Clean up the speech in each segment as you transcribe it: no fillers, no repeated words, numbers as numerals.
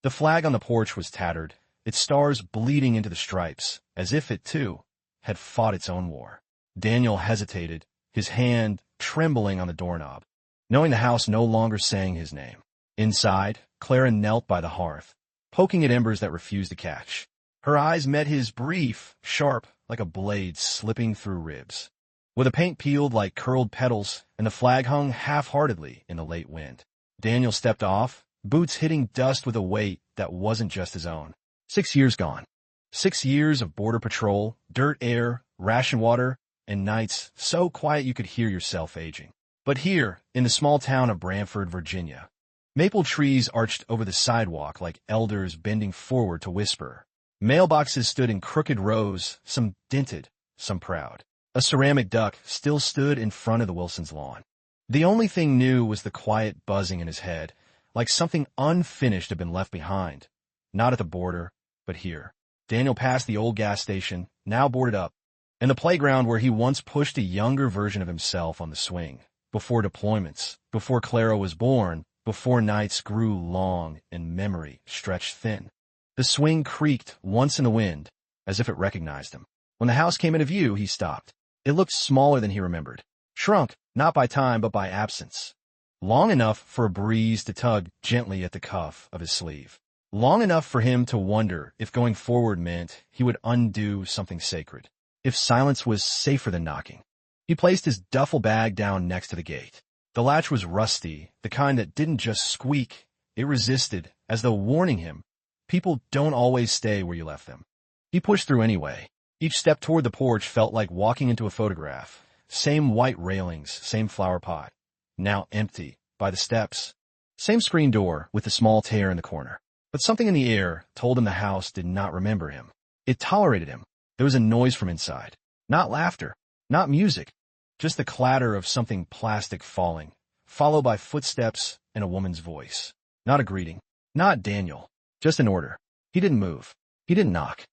The flag on the porch was tattered, its stars bleeding into the stripes, as if it, too, had fought its own war. Daniel hesitated, his hand trembling on the doorknob, knowing the house no longer sang his name. Inside, Clara knelt by the hearth, poking at embers that refused to catch. Her eyes met his, brief, sharp, like a blade slipping through ribs. With the paint peeled like curled petals, and the flag hung half-heartedly in the late wind. Daniel stepped off, boots hitting dust with a weight that wasn't just his own. 6 years gone. 6 years of border patrol, dirt air, ration water, and nights so quiet you could hear yourself aging. But here, in the small town of Brantford, Virginia, maple trees arched over the sidewalk like elders bending forward to whisper. Mailboxes stood in crooked rows, some dented, some proud. A ceramic duck still stood in front of the Wilsons' lawn. The only thing new was the quiet buzzing in his head, like something unfinished had been left behind. Not at the border, but here. Daniel passed the old gas station, now boarded up, and the playground where he once pushed a younger version of himself on the swing. Before deployments, before Clara was born, before nights grew long and memory stretched thin. The swing creaked once in the wind, as if it recognized him. When the house came into view, he stopped. It looked smaller than he remembered. Shrunk, not by time but by absence. Long enough for a breeze to tug gently at the cuff of his sleeve. Long enough for him to wonder if going forward meant he would undo something sacred. If silence was safer than knocking. He placed his duffel bag down next to the gate. The latch was rusty, the kind that didn't just squeak. It resisted, as though warning him, people don't always stay where you left them. He pushed through anyway. Each step toward the porch felt like walking into a photograph. Same white railings, same flower pot. Now empty, by the steps. Same screen door with the small tear in the corner. But something in the air told him the house did not remember him. It tolerated him. There was a noise from inside. Not laughter, not music. Just the clatter of something plastic falling, followed by footsteps and a woman's voice. Not a greeting. Not Daniel. Just an order. He didn't move. He didn't knock.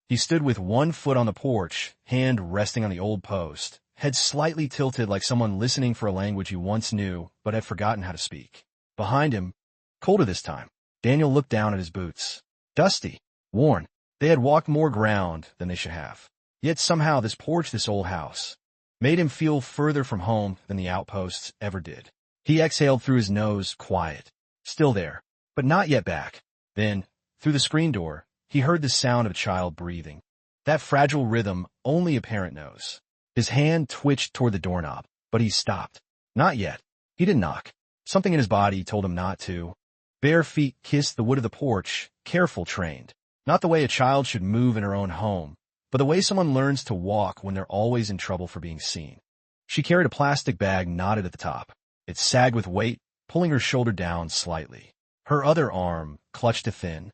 He stood with one foot on the porch, hand resting on the old post, head slightly tilted like someone listening for a language he once knew but had forgotten how to speak. Behind him, colder this time, Daniel looked down at his boots. Dusty, worn. They had walked more ground than they should have. Yet somehow this porch, this old house, made him feel further from home than the outposts ever did. He exhaled through his nose, quiet. Still there, but not yet back. Then, through the screen door, he heard the sound of a child breathing. That fragile rhythm only a parent knows. His hand twitched toward the doorknob, but he stopped. Not yet. He didn't knock. Something in his body told him not to. Bare feet kissed the wood of the porch, careful, trained. Not the way a child should move in her own home, but the way someone learns to walk when they're always in trouble for being seen. She carried a plastic bag knotted at the top. It sagged with weight, pulling her shoulder down slightly. Her other arm clutched a thin,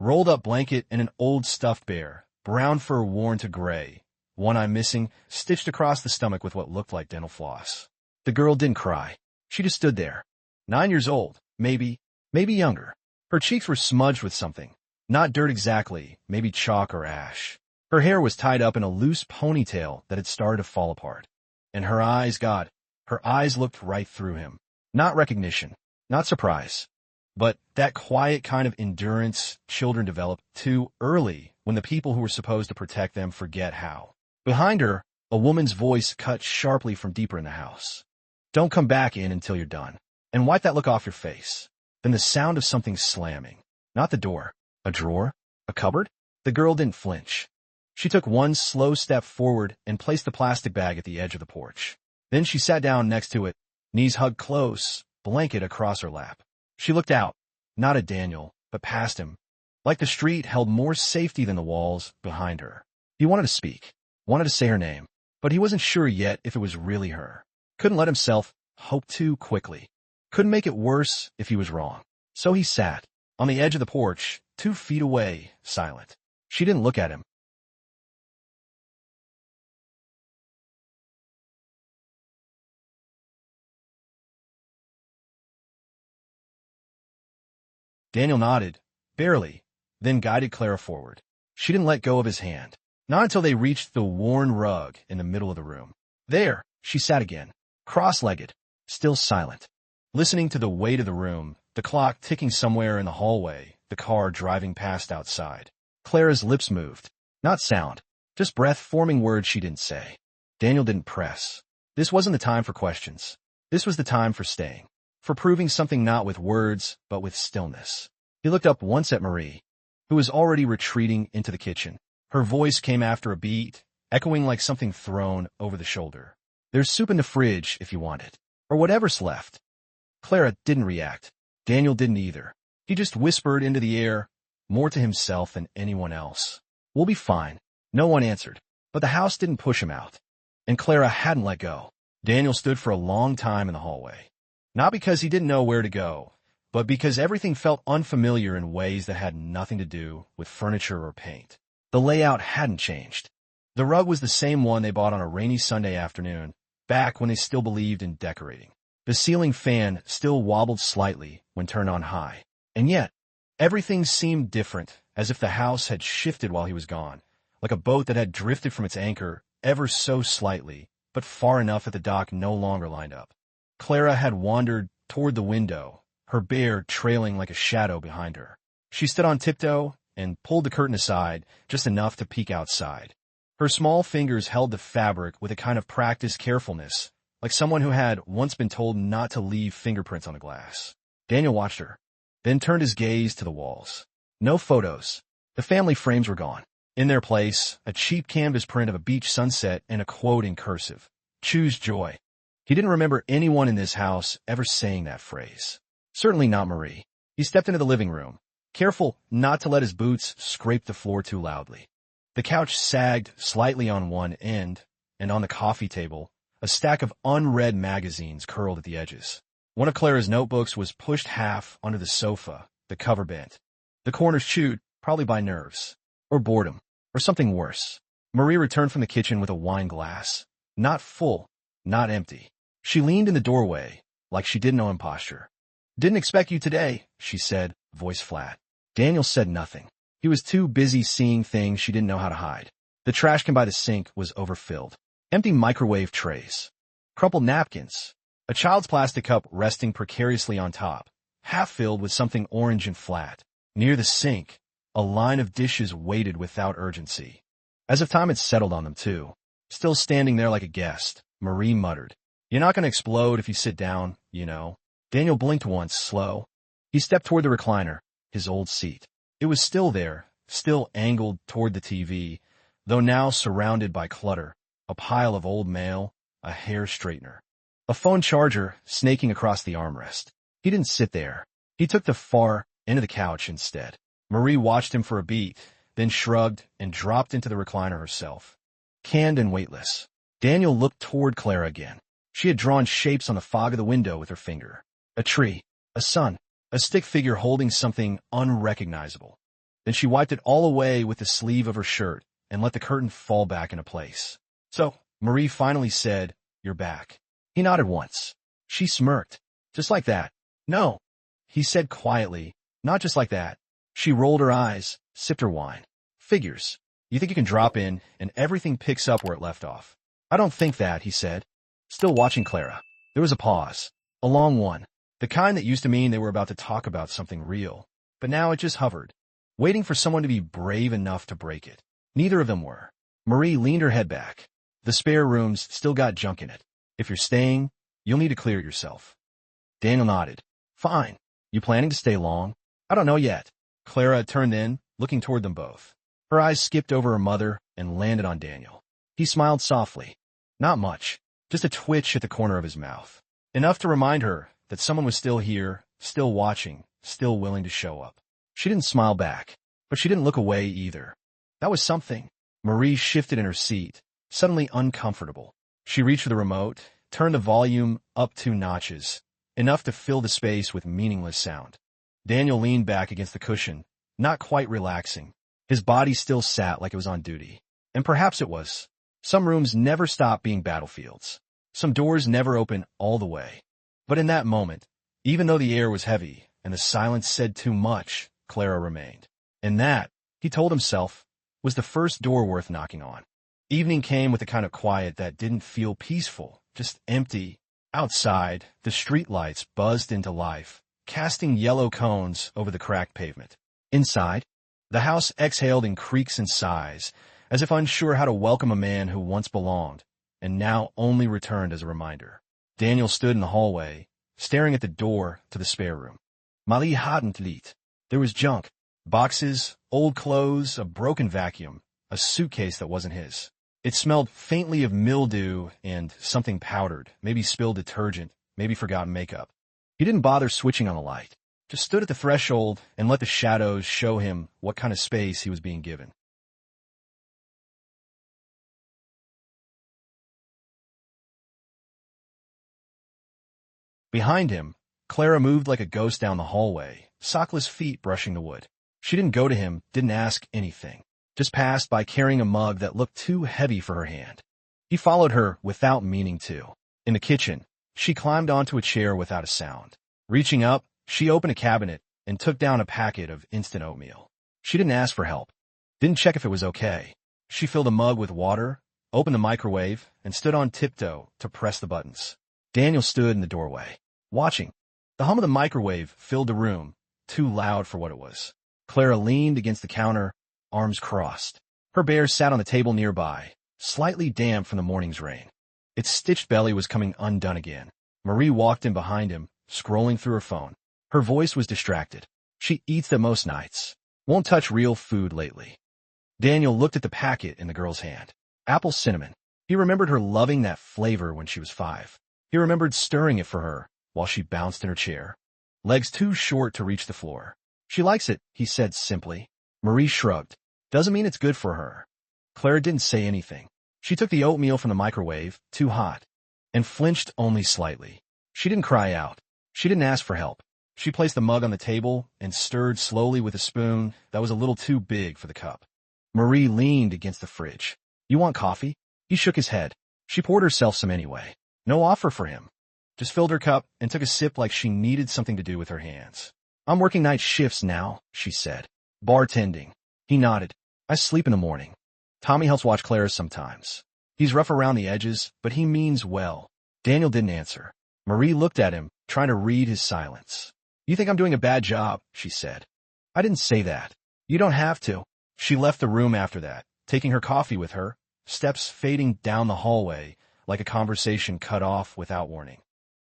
rolled-up blanket and an old stuffed bear, brown fur worn to gray, one eye missing, stitched across the stomach with what looked like dental floss. The girl didn't cry. She just stood there. 9 years old, maybe younger. Her cheeks were smudged with something. Not dirt exactly, maybe chalk or ash. Her hair was tied up in a loose ponytail that had started to fall apart. And her eyes, God, her eyes looked right through him. Not recognition, not surprise, but that quiet kind of endurance children develop too early when the people who were supposed to protect them forget how. Behind her, a woman's voice cut sharply from deeper in the house. Don't come back in until you're done. And wipe that look off your face. Then the sound of something slamming. Not the door. A drawer? A cupboard? The girl didn't flinch. She took one slow step forward and placed the plastic bag at the edge of the porch. Then she sat down next to it, knees hugged close, blanket across her lap. She looked out, not at Daniel, but past him, like the street held more safety than the walls behind her. He wanted to speak, wanted to say her name, but he wasn't sure yet if it was really her. Couldn't let himself hope too quickly. Couldn't make it worse if he was wrong. So he sat, on the edge of the porch, 2 feet away, silent. She didn't look at him. Daniel nodded, barely, then guided Clara forward. She didn't let go of his hand. Not until they reached the worn rug in the middle of the room. There, she sat again, cross-legged, still silent, listening to the weight of the room, the clock ticking somewhere in the hallway, the car driving past outside. Clara's lips moved. Not sound, just breath forming words she didn't say. Daniel didn't press. This wasn't the time for questions. This was the time for staying. For proving something not with words, but with stillness. He looked up once at Marie, who was already retreating into the kitchen. Her voice came after a beat, echoing like something thrown over the shoulder. There's soup in the fridge if you want it. Or whatever's left. Clara didn't react. Daniel didn't either. He just whispered into the air, more to himself than anyone else. We'll be fine. No one answered. But the house didn't push him out. And Clara hadn't let go. Daniel stood for a long time in the hallway. Not because he didn't know where to go, but because everything felt unfamiliar in ways that had nothing to do with furniture or paint. The layout hadn't changed. The rug was the same one they bought on a rainy Sunday afternoon, back when they still believed in decorating. The ceiling fan still wobbled slightly when turned on high. And yet, everything seemed different, as if the house had shifted while he was gone, like a boat that had drifted from its anchor ever so slightly, but far enough that the dock no longer lined up. Clara had wandered toward the window, her bear trailing like a shadow behind her. She stood on tiptoe and pulled the curtain aside just enough to peek outside. Her small fingers held the fabric with a kind of practiced carefulness, like someone who had once been told not to leave fingerprints on the glass. Daniel watched her, then turned his gaze to the walls. No photos. The family frames were gone. In their place, a cheap canvas print of a beach sunset and a quote in cursive. Choose joy. He didn't remember anyone in this house ever saying that phrase. Certainly not Marie. He stepped into the living room, careful not to let his boots scrape the floor too loudly. The couch sagged slightly on one end, and on the coffee table, a stack of unread magazines curled at the edges. One of Clara's notebooks was pushed half under the sofa, the cover bent. The corners chewed, probably by nerves, or boredom, or something worse. Marie returned from the kitchen with a wine glass. Not full, not empty. She leaned in the doorway, like she didn't know imposture. Didn't expect you today, she said, voice flat. Daniel said nothing. He was too busy seeing things she didn't know how to hide. The trash can by the sink was overfilled. Empty microwave trays. Crumpled napkins. A child's plastic cup resting precariously on top, half filled with something orange and flat. Near the sink, a line of dishes waited without urgency. As if time had settled on them, too. Still standing there like a guest, Marie muttered, "You're not going to explode if you sit down, you know." Daniel blinked once, slow. He stepped toward the recliner, his old seat. It was still there, still angled toward the TV, though now surrounded by clutter, a pile of old mail, a hair straightener. A phone charger snaking across the armrest. He didn't sit there. He took the far end of the couch instead. Marie watched him for a beat, then shrugged and dropped into the recliner herself. Canned and weightless. Daniel looked toward Clara again. She had drawn shapes on the fog of the window with her finger. A tree, a sun, a stick figure holding something unrecognizable. Then she wiped it all away with the sleeve of her shirt and let the curtain fall back into place. "So," Marie finally said, "you're back." He nodded once. She smirked. "Just like that." "No," he said quietly, "not just like that." She rolled her eyes, sipped her wine. "Figures. You think you can drop in and everything picks up where it left off." "I don't think that," he said, still watching Clara. There was a pause, a long one, the kind that used to mean they were about to talk about something real. But now it just hovered, waiting for someone to be brave enough to break it. Neither of them were. Marie leaned her head back. The spare room's still got junk in it. If you're staying, you'll need to clear it yourself. Daniel nodded. "Fine. You planning to stay long?" "I don't know yet." Clara turned in, looking toward them both. Her eyes skipped over her mother and landed on Daniel. He smiled softly. Not much, just a twitch at the corner of his mouth. Enough to remind her that someone was still here, still watching, still willing to show up. She didn't smile back, but she didn't look away either. That was something. Marie shifted in her seat, suddenly uncomfortable. She reached for the remote, turned the volume up 2 notches, enough to fill the space with meaningless sound. Daniel leaned back against the cushion, not quite relaxing. His body still sat like it was on duty. And perhaps it was. Some rooms never stop being battlefields. Some doors never open all the way. But in that moment, even though the air was heavy and the silence said too much, Clara remained. And that, he told himself, was the first door worth knocking on. Evening came with a kind of quiet that didn't feel peaceful, just empty. Outside, the streetlights buzzed into life, casting yellow cones over the cracked pavement. Inside, the house exhaled in creaks and sighs, as if unsure how to welcome a man who once belonged, and now only returned as a reminder. Daniel stood in the hallway, staring at the door to the spare room. Mali hadn't liet. There was junk. Boxes, old clothes, a broken vacuum, a suitcase that wasn't his. It smelled faintly of mildew and something powdered, maybe spilled detergent, maybe forgotten makeup. He didn't bother switching on the light, just stood at the threshold and let the shadows show him what kind of space he was being given. Behind him, Clara moved like a ghost down the hallway, sockless feet brushing the wood. She didn't go to him, didn't ask anything, just passed by carrying a mug that looked too heavy for her hand. He followed her without meaning to. In the kitchen, she climbed onto a chair without a sound. Reaching up, she opened a cabinet and took down a packet of instant oatmeal. She didn't ask for help, didn't check if it was okay. She filled a mug with water, opened the microwave, and stood on tiptoe to press the buttons. Daniel stood in the doorway, watching. The hum of the microwave filled the room, too loud for what it was. Clara leaned against the counter, arms crossed. Her bear sat on the table nearby, slightly damp from the morning's rain. Its stitched belly was coming undone again. Marie walked in behind him, scrolling through her phone. Her voice was distracted. She eats them most nights. Won't touch real food lately. Daniel looked at the packet in the girl's hand. Apple cinnamon. He remembered her loving that flavor when she was 5. He remembered stirring it for her while she bounced in her chair. Legs too short to reach the floor. She likes it, he said simply. Marie shrugged. Doesn't mean it's good for her. Clara didn't say anything. She took the oatmeal from the microwave, too hot, and flinched only slightly. She didn't cry out. She didn't ask for help. She placed the mug on the table and stirred slowly with a spoon that was a little too big for the cup. Marie leaned against the fridge. You want coffee? He shook his head. She poured herself some anyway. No offer for him. Just filled her cup and took a sip like she needed something to do with her hands. I'm working night shifts now, she said. Bartending. He nodded. I sleep in the morning. Tommy helps watch Clara sometimes. He's rough around the edges, but he means well. Daniel didn't answer. Marie looked at him, trying to read his silence. You think I'm doing a bad job, she said. I didn't say that. You don't have to. She left the room after that, taking her coffee with her, steps fading down the hallway like a conversation cut off without warning.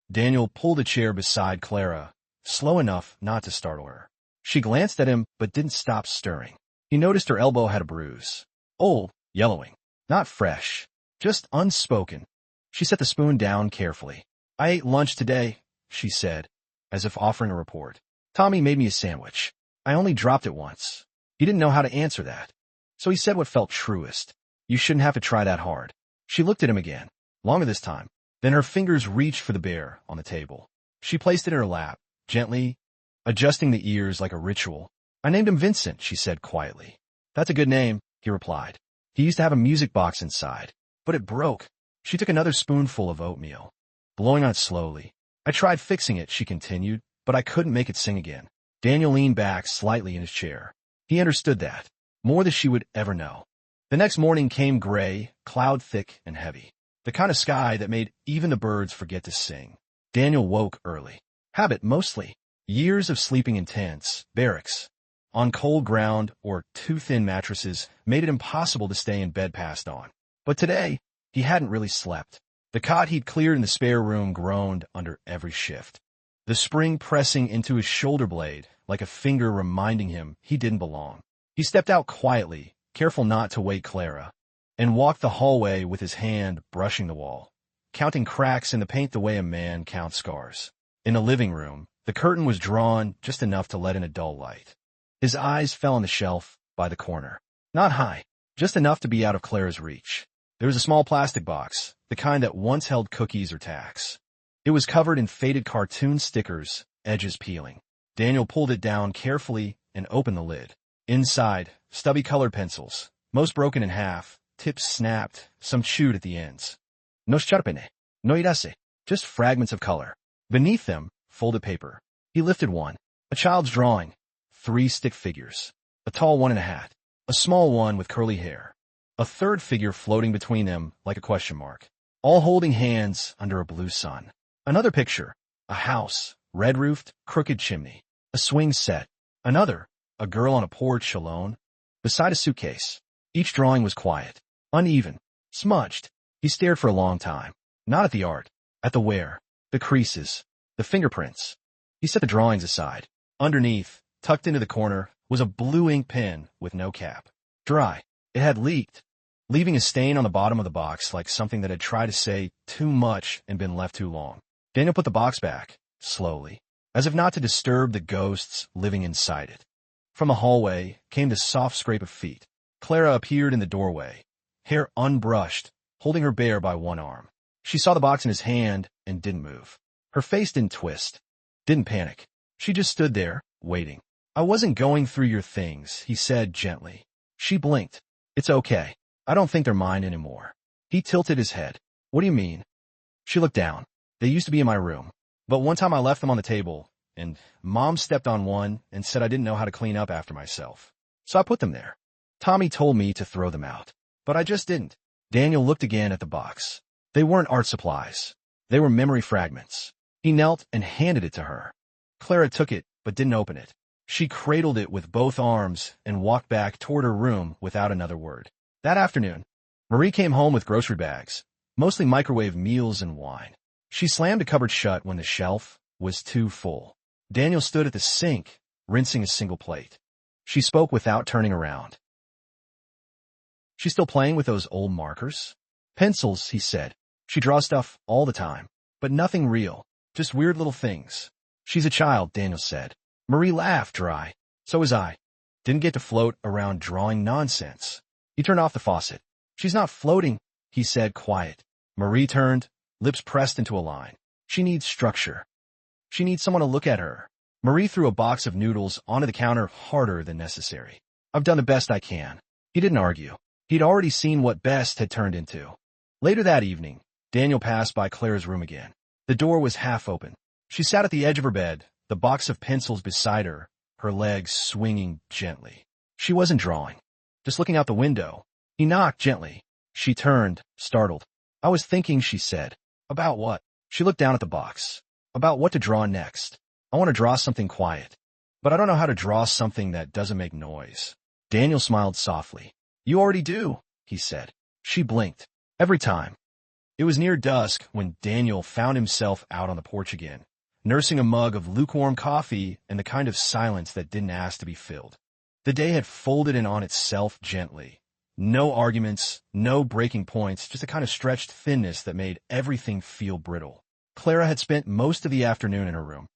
Daniel pulled a chair beside Clara, slow enough not to startle her. She glanced at him but didn't stop stirring. He noticed her elbow had a bruise. Old, yellowing. Not fresh. Just unspoken. She set the spoon down carefully. I ate lunch today, she said, as if offering a report. Tommy made me a sandwich. I only dropped it once. He didn't know how to answer that. So he said what felt truest. You shouldn't have to try that hard. She looked at him again, longer this time. Then her fingers reached for the bear on the table. She placed it in her lap, gently, adjusting the ears like a ritual. I named him Vincent, she said quietly. That's a good name, he replied. He used to have a music box inside, but it broke. She took another spoonful of oatmeal, blowing on it slowly. I tried fixing it, she continued, but I couldn't make it sing again. Daniel leaned back slightly in his chair. He understood that, more than she would ever know. The next morning came gray, cloud-thick and heavy. The kind of sky that made even the birds forget to sing. Daniel woke early. Habit, mostly. Years of sleeping in tents, barracks, on cold ground or too thin mattresses made it impossible to stay in bed past dawn. But today, he hadn't really slept. The cot he'd cleared in the spare room groaned under every shift. The spring pressing into his shoulder blade like a finger reminding him he didn't belong. He stepped out quietly, careful not to wake Clara, and walked the hallway with his hand brushing the wall, counting cracks in the paint the way a man counts scars. In the living room, the curtain was drawn just enough to let in a dull light. His eyes fell on the shelf by the corner. Not high, just enough to be out of Clara's reach. There was a small plastic box, the kind that once held cookies or tacks. It was covered in faded cartoon stickers, edges peeling. Daniel pulled it down carefully and opened the lid. Inside, stubby colored pencils, most broken in half, tips snapped, some chewed at the ends. No sharpene, no irase, just fragments of color. Beneath them, folded paper. He lifted one. A child's drawing. 3 stick figures. A tall one in a hat. A small one with curly hair. A third figure floating between them like a question mark. All holding hands under a blue sun. Another picture. A house. Red-roofed, crooked chimney. A swing set. Another. a girl on a porch alone, beside a suitcase. Each drawing was quiet, uneven, smudged. He stared for a long time, not at the art, at the wear, the creases, the fingerprints. He set the drawings aside. Underneath, tucked into the corner, was a blue ink pen with no cap. Dry. It had leaked, leaving a stain on the bottom of the box like something that had tried to say too much and been left too long. Daniel put the box back, slowly, as if not to disturb the ghosts living inside it. From the hallway came the soft scrape of feet. Clara appeared in the doorway, hair unbrushed, holding her bear by one arm. She saw the box in his hand and didn't move. Her face didn't twist, didn't panic. She just stood there, waiting. "I wasn't going through your things," he said gently. She blinked. "It's okay. I don't think they're mine anymore." He tilted his head. "What do you mean?" She looked down. "They used to be in my room. But one time I left them on the table, and Mom stepped on one and said I didn't know how to clean up after myself. So I put them there. Tommy told me to throw them out, but I just didn't." Daniel looked again at the box. They weren't art supplies. They were memory fragments. He knelt and handed it to her. Clara took it, but didn't open it. She cradled it with both arms and walked back toward her room without another word. That afternoon, Marie came home with grocery bags, mostly microwave meals and wine. She slammed the cupboard shut when the shelf was too full. Daniel stood at the sink, rinsing a single plate. She spoke without turning around. "She's still playing with those old markers?" "Pencils," he said. "She draws stuff all the time, but nothing real, just weird little things." "She's a child," Daniel said. Marie laughed dry. "So was I. Didn't get to float around drawing nonsense." He turned off the faucet. "She's not floating," he said, quiet. Marie turned, lips pressed into a line. "She needs structure. She needs someone to look at her." Marie threw a box of noodles onto the counter harder than necessary. "I've done the best I can." He didn't argue. He'd already seen what best had turned into. Later that evening, Daniel passed by Clara's room again. The door was half open. She sat at the edge of her bed, the box of pencils beside her, her legs swinging gently. She wasn't drawing, just looking out the window. He knocked gently. She turned, startled. "I was thinking," she said. "About what?" She looked down at the box. "About what to draw next. I want to draw something quiet, but I don't know how to draw something that doesn't make noise." Daniel smiled softly. "You already do," he said. She blinked. Every time. It was near dusk when Daniel found himself out on the porch again, nursing a mug of lukewarm coffee and the kind of silence that didn't ask to be filled. The day had folded in on itself gently. No arguments, no breaking points, just a kind of stretched thinness that made everything feel brittle. Clara had spent most of the afternoon in her room,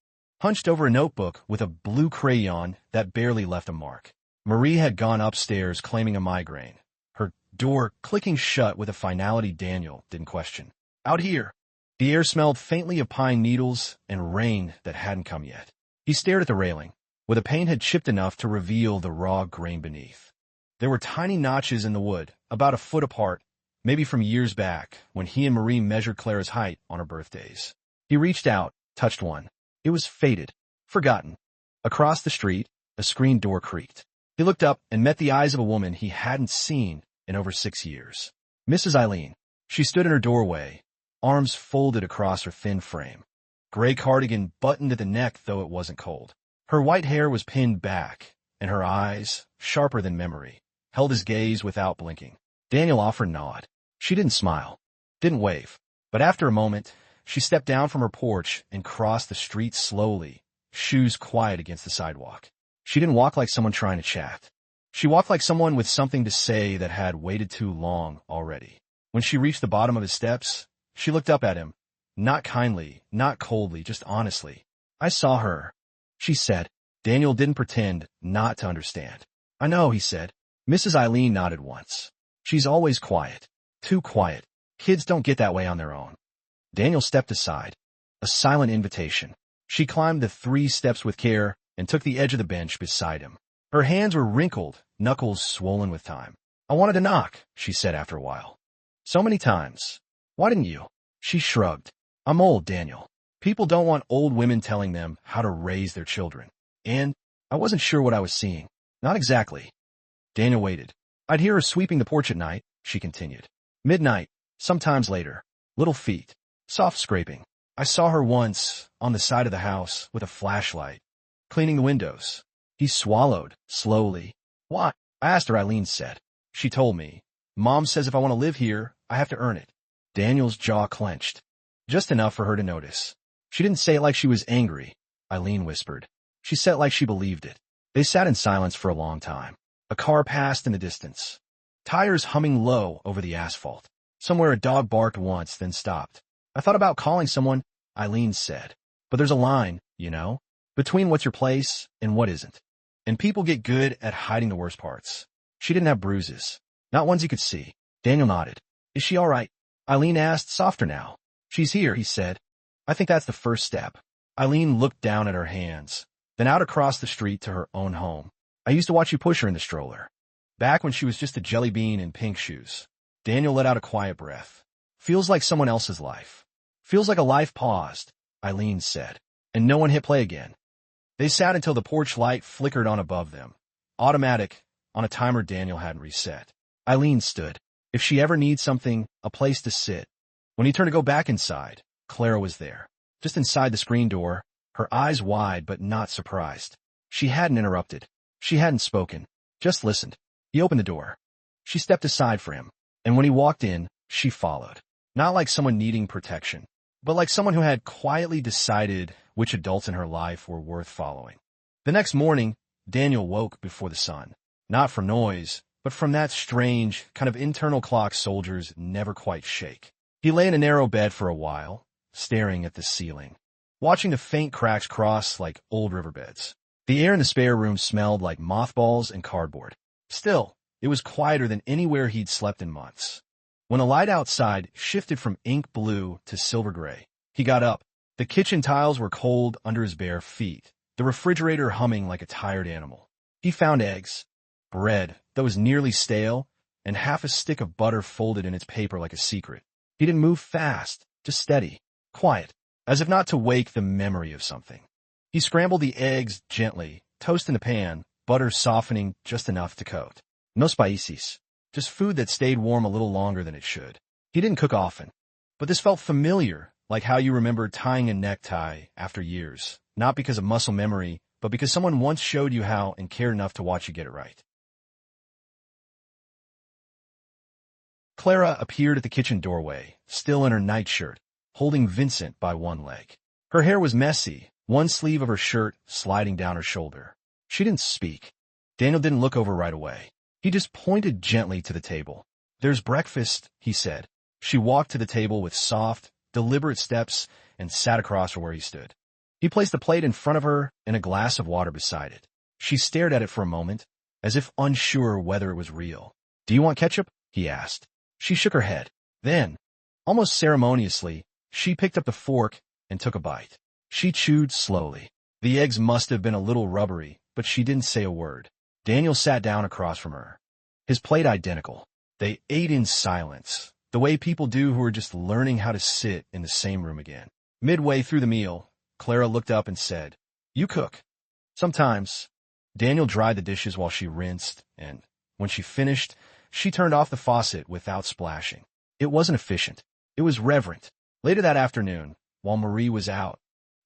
hunched over a notebook with a blue crayon that barely left a mark. Marie had gone upstairs claiming a migraine, her door clicking shut with a finality Daniel didn't question. Out here, the air smelled faintly of pine needles and rain that hadn't come yet. He stared at the railing, where the paint had chipped enough to reveal the raw grain beneath. There were tiny notches in the wood, about a foot apart, maybe from years back, when he and Marie measured Clara's height on her birthdays. He reached out, touched one. It was faded, forgotten. Across the street, a screen door creaked. He looked up and met the eyes of a woman he hadn't seen in over 6 years. Mrs. Eileen. She stood in her doorway, arms folded across her thin frame. Gray cardigan buttoned at the neck, though it wasn't cold. Her white hair was pinned back, and her eyes, sharper than memory, held his gaze without blinking. Daniel offered a nod. She didn't smile, didn't wave. But after a moment, she stepped down from her porch and crossed the street slowly, shoes quiet against the sidewalk. She didn't walk like someone trying to chat. She walked like someone with something to say that had waited too long already. When she reached the bottom of his steps, she looked up at him, not kindly, not coldly, just honestly. "I saw her," she said. Daniel didn't pretend not to understand. "I know," he said. Mrs. Eileen nodded once. "She's always quiet. Too quiet. Kids don't get that way on their own." Daniel stepped aside. A silent invitation. She climbed the 3 steps with care and took the edge of the bench beside him. Her hands were wrinkled, knuckles swollen with time. "I wanted to knock," she said after a while. "So many times. Why didn't you?" She shrugged. "I'm old, Daniel. People don't want old women telling them how to raise their children. And I wasn't sure what I was seeing. Not exactly." Daniel waited. "I'd hear her sweeping the porch at night," she continued. "Midnight, sometimes later. Little feet. Soft scraping. I saw her once, on the side of the house, with a flashlight, cleaning the windows. He swallowed, slowly. Why? I asked her, Eileen said. She told me. Mom says if I want to live here, I have to earn it. Daniel's jaw clenched. Just enough for her to notice. She didn't say it like she was angry, Eileen whispered. She said it like she believed it. They sat in silence for a long time. A car passed in the distance. Tires humming low over the asphalt. Somewhere a dog barked once, then stopped. I thought about calling someone, Eileen said. But there's a line, you know, between what's your place and what isn't. And people get good at hiding the worst parts. She didn't have bruises. Not ones he could see. Daniel nodded. Is she all right? Eileen asked, softer now. She's here, he said. I think that's the first step. Eileen looked down at her hands, then out across the street to her own home. I used to watch you push her in the stroller. Back when she was just a jelly bean in pink shoes. Daniel let out a quiet breath. Feels like someone else's life. Feels like a life paused, Eileen said. And no one hit play again. They sat until the porch light flickered on above them. Automatic, on a timer Daniel hadn't reset. Eileen stood. If she ever needs something, a place to sit. When he turned to go back inside, Clara was there. Just inside the screen door, her eyes wide but not surprised. She hadn't interrupted. She hadn't spoken. Just listened. He opened the door. She stepped aside for him. And when he walked in, she followed. Not like someone needing protection, but like someone who had quietly decided which adults in her life were worth following. The next morning, Daniel woke before the sun. Not from noise, but from that strange, kind of internal clock soldiers never quite shake. He lay in a narrow bed for a while, staring at the ceiling, watching the faint cracks cross like old riverbeds. The air in the spare room smelled like mothballs and cardboard. Still, it was quieter than anywhere he'd slept in months. When the light outside shifted from ink blue to silver gray, he got up. The kitchen tiles were cold under his bare feet, the refrigerator humming like a tired animal. He found eggs, bread that was nearly stale, and half a stick of butter folded in its paper like a secret. He didn't move fast, just steady, quiet, as if not to wake the memory of something. He scrambled the eggs gently, toast in the pan, butter softening just enough to coat. No spices, just food that stayed warm a little longer than it should. He didn't cook often, but this felt familiar, like how you remember tying a necktie after years, not because of muscle memory, but because someone once showed you how and cared enough to watch you get it right. Clara appeared at the kitchen doorway, still in her nightshirt, holding Vincent by one leg. Her hair was messy, one sleeve of her shirt sliding down her shoulder. She didn't speak. Daniel didn't look over right away. He just pointed gently to the table. There's breakfast, he said. She walked to the table with soft, deliberate steps and sat across from where he stood. He placed a plate in front of her and a glass of water beside it. She stared at it for a moment, as if unsure whether it was real. Do you want ketchup? He asked. She shook her head. Then, almost ceremoniously, she picked up the fork and took a bite. She chewed slowly. The eggs must have been a little rubbery, but she didn't say a word. Daniel sat down across from her. His plate identical. They ate in silence, the way people do who are just learning how to sit in the same room again. Midway through the meal, Clara looked up and said, You cook. Sometimes. Daniel dried the dishes while she rinsed, and when she finished, she turned off the faucet without splashing. It wasn't efficient. It was reverent. Later that afternoon, while Marie was out,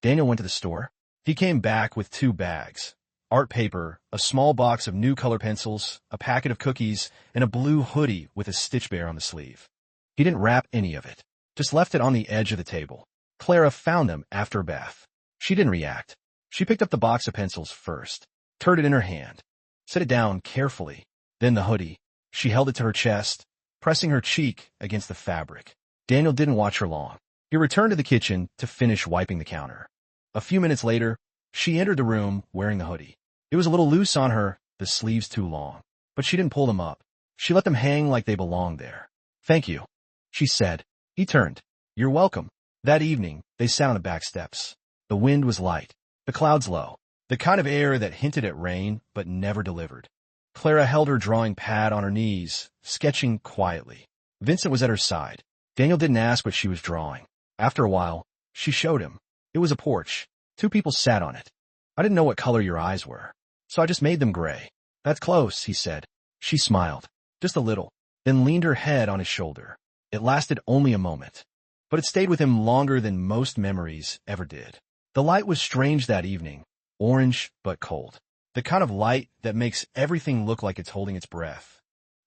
Daniel went to the store. He came back with 2 bags. Art paper, a small box of new color pencils, a packet of cookies, and a blue hoodie with a Stitch Bear on the sleeve. He didn't wrap any of it, just left it on the edge of the table. Clara found them after a bath. She didn't react. She picked up the box of pencils first, turned it in her hand, set it down carefully, then the hoodie. She held it to her chest, pressing her cheek against the fabric. Daniel didn't watch her long. He returned to the kitchen to finish wiping the counter. A few minutes later, she entered the room wearing the hoodie. It was a little loose on her, the sleeves too long, but she didn't pull them up. She let them hang like they belonged there. Thank you, she said. He turned. You're welcome. That evening, they sat on the back steps. The wind was light, the clouds low, the kind of air that hinted at rain but never delivered. Clara held her drawing pad on her knees, sketching quietly. Vincent was at her side. Daniel didn't ask what she was drawing. After a while, she showed him. It was a porch. 2 people sat on it. I didn't know what color your eyes were, so I just made them gray. That's close, he said. She smiled, just a little, then leaned her head on his shoulder. It lasted only a moment, but it stayed with him longer than most memories ever did. The light was strange that evening, orange but cold. the kind of light that makes everything look like it's holding its breath.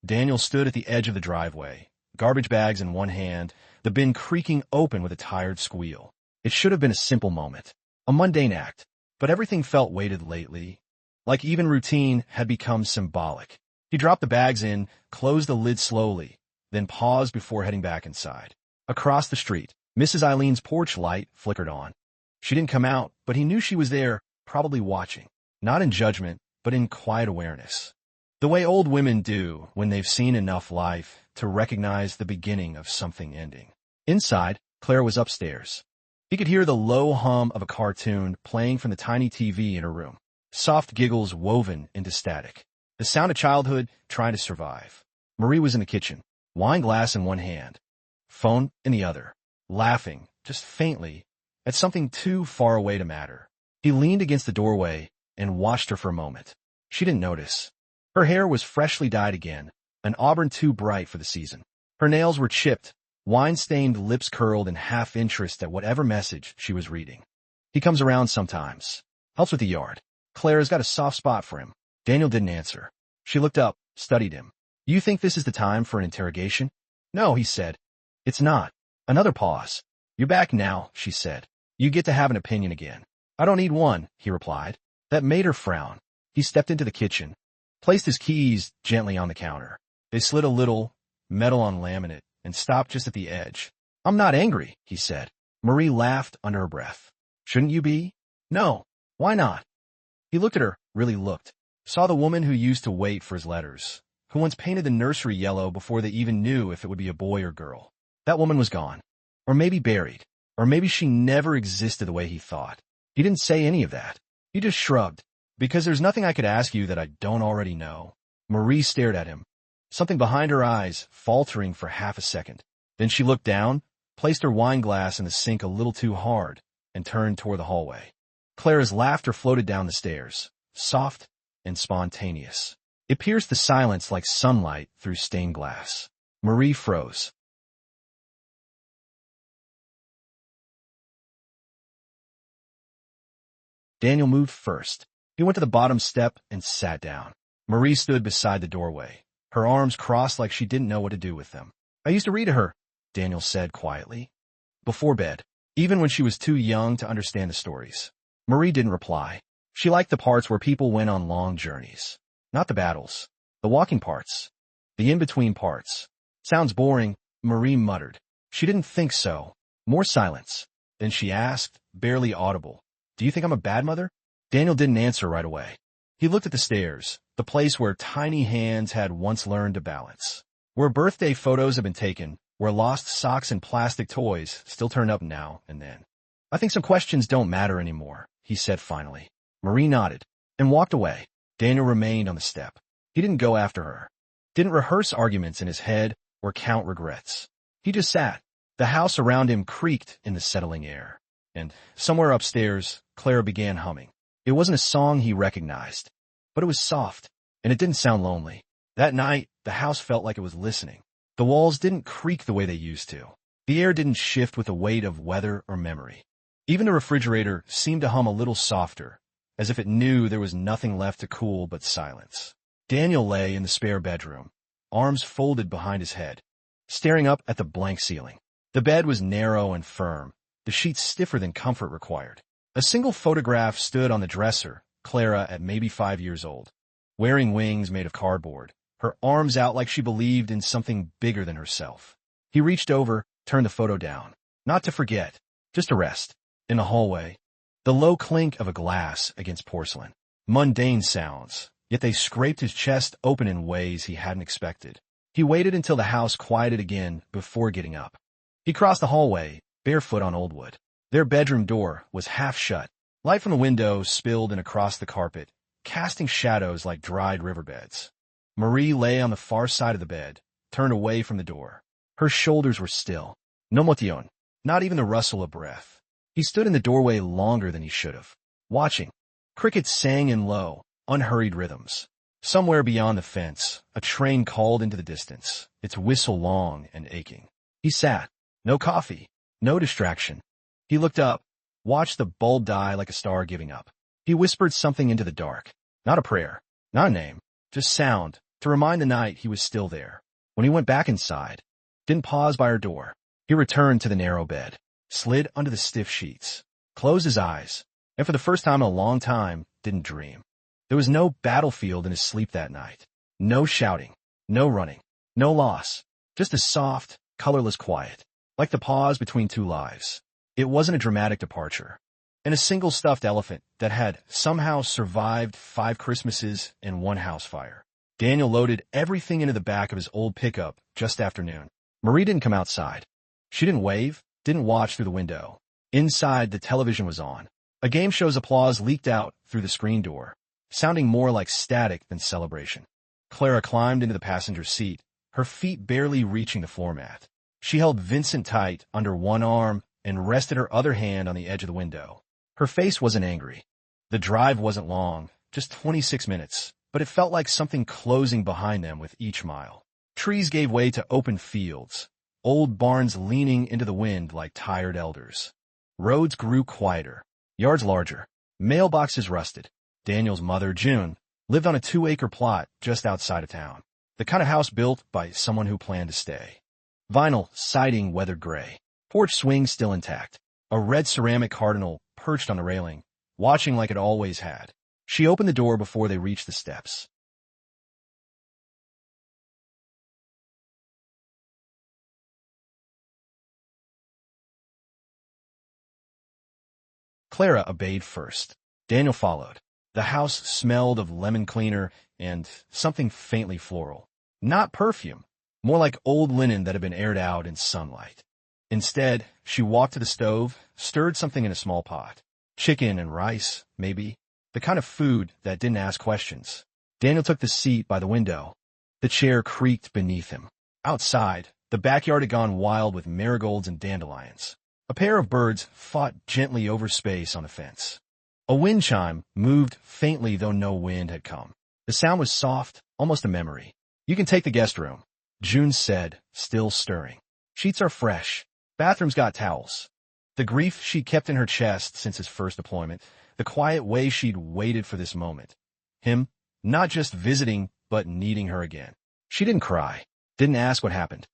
Daniel stood at the edge of the driveway, garbage bags in one hand, the bin creaking open with a tired squeal. It should have been a simple moment, a mundane act, but everything felt weighted lately, like even routine had become symbolic. He dropped the bags in, closed the lid slowly, then paused before heading back inside. Across the street, Mrs. Eileen's porch light flickered on. She didn't come out, but he knew she was there, probably watching, not in judgment, but in quiet awareness. The way old women do when they've seen enough life to recognize the beginning of something ending. Inside, Claire was upstairs. He could hear the low hum of a cartoon playing from the tiny TV in her room, soft giggles woven into static. The sound of childhood trying to survive. Marie was in the kitchen, wine glass in one hand, phone in the other, laughing, just faintly, at something too far away to matter. He leaned against the doorway and watched her for a moment. She didn't notice. Her hair was freshly dyed again, an auburn too bright for the season. Her nails were chipped, wine-stained lips curled in half-interest at whatever message she was reading. He comes around sometimes. Helps with the yard. Claire's got a soft spot for him. Daniel didn't answer. She looked up, studied him. You think this is the time for an interrogation? No, he said. It's not. Another pause. You're back now, she said. You get to have an opinion again. I don't need one, he replied. That made her frown. He stepped into the kitchen, placed his keys gently on the counter. They slid a little, metal on laminate, and stopped just at the edge. I'm not angry, he said. Marie laughed under her breath. Shouldn't you be? No. Why not? He looked at her, really looked. Saw the woman who used to wait for his letters, who once painted the nursery yellow before they even knew if it would be a boy or girl. That woman was gone. Or maybe buried. Or maybe she never existed the way he thought. He didn't say any of that. He just shrugged. Because there's nothing I could ask you that I don't already know. Marie stared at him, something behind her eyes faltering for half a second. Then she looked down, placed her wine glass in the sink a little too hard, and turned toward the hallway. Claire's laughter floated down the stairs, soft and spontaneous. It pierced the silence like sunlight through stained glass. Marie froze. Daniel moved first. He went to the bottom step and sat down. Marie stood beside the doorway, her arms crossed like she didn't know what to do with them. I used to read to her, Daniel said quietly. Before bed, even when she was too young to understand the stories. Marie didn't reply. She liked the parts where people went on long journeys. Not the battles. The walking parts. The in-between parts. Sounds boring, Marie muttered. She didn't think so. More silence. Then she asked, barely audible. Do you think I'm a bad mother? Daniel didn't answer right away. He looked at the stairs, the place where tiny hands had once learned to balance. Where birthday photos have been taken, where lost socks and plastic toys still turn up now and then. I think some questions don't matter anymore, he said finally. Marie nodded and walked away. Daniel remained on the step. He didn't go after her. Didn't rehearse arguments in his head or count regrets. He just sat. The house around him creaked in the settling air. And somewhere upstairs, Claire began humming. It wasn't a song he recognized, but it was soft, and it didn't sound lonely. That night, the house felt like it was listening. The walls didn't creak the way they used to. The air didn't shift with the weight of weather or memory. Even the refrigerator seemed to hum a little softer, as if it knew there was nothing left to cool but silence. Daniel lay in the spare bedroom, arms folded behind his head, staring up at the blank ceiling. The bed was narrow and firm, the sheets stiffer than comfort required. A single photograph stood on the dresser, Clara at maybe 5 years old, wearing wings made of cardboard, her arms out like she believed in something bigger than herself. He reached over, turned the photo down. Not to forget, just to rest. In the hallway, the low clink of a glass against porcelain. Mundane sounds, yet they scraped his chest open in ways he hadn't expected. He waited until the house quieted again before getting up. He crossed the hallway, barefoot on old wood. Their bedroom door was half shut. Light from the window spilled in across the carpet, casting shadows like dried riverbeds. Marie lay on the far side of the bed, turned away from the door. Her shoulders were still. No motion, not even the rustle of breath. He stood in the doorway longer than he should have, watching. Crickets sang in low, unhurried rhythms. Somewhere beyond the fence, a train called into the distance, its whistle long and aching. He sat. No coffee, no distraction. He looked up, watched the bulb die like a star giving up. He whispered something into the dark. Not a prayer, not a name, just sound, to remind the night he was still there. When he went back inside, didn't pause by her door. He returned to the narrow bed, slid under the stiff sheets, closed his eyes, and for the first time in a long time, didn't dream. There was no battlefield in his sleep that night. No shouting, no running, no loss, just a soft, colorless quiet, like the pause between two lives. It wasn't a dramatic departure. And a single stuffed elephant that had somehow survived 5 Christmases and 1 house fire. Daniel loaded everything into the back of his old pickup just after noon. Marie didn't come outside. She didn't wave, didn't watch through the window. Inside, the television was on. A game show's applause leaked out through the screen door, sounding more like static than celebration. Clara climbed into the passenger seat, her feet barely reaching the floor mat. She held Vincent tight under one arm and rested her other hand on the edge of the window. Her face wasn't angry. The drive wasn't long, just 26 minutes, but it felt like something closing behind them with each mile. Trees gave way to open fields, old barns leaning into the wind like tired elders. Roads grew quieter, yards larger, mailboxes rusted. Daniel's mother, June, lived on a 2-acre plot just outside of town, the kind of house built by someone who planned to stay. Vinyl siding weathered gray, porch swing still intact, a red ceramic cardinal perched on the railing, watching like it always had. She opened the door before they reached the steps. Clara obeyed first. Daniel followed. The house smelled of lemon cleaner and something faintly floral. Not perfume, more like old linen that had been aired out in sunlight. Instead, she walked to the stove, stirred something in a small pot. Chicken and rice, maybe. The kind of food that didn't ask questions. Daniel took the seat by the window. The chair creaked beneath him. Outside, the backyard had gone wild with marigolds and dandelions. A pair of birds fought gently over space on the fence. A wind chime moved faintly, though no wind had come. The sound was soft, almost a memory. "You can take the guest room," June said, still stirring. "Sheets are fresh. Bathroom's got towels." The grief she'd kept in her chest since his first deployment, the quiet way she'd waited for this moment. Him, not just visiting, but needing her again. She didn't cry, didn't ask what happened,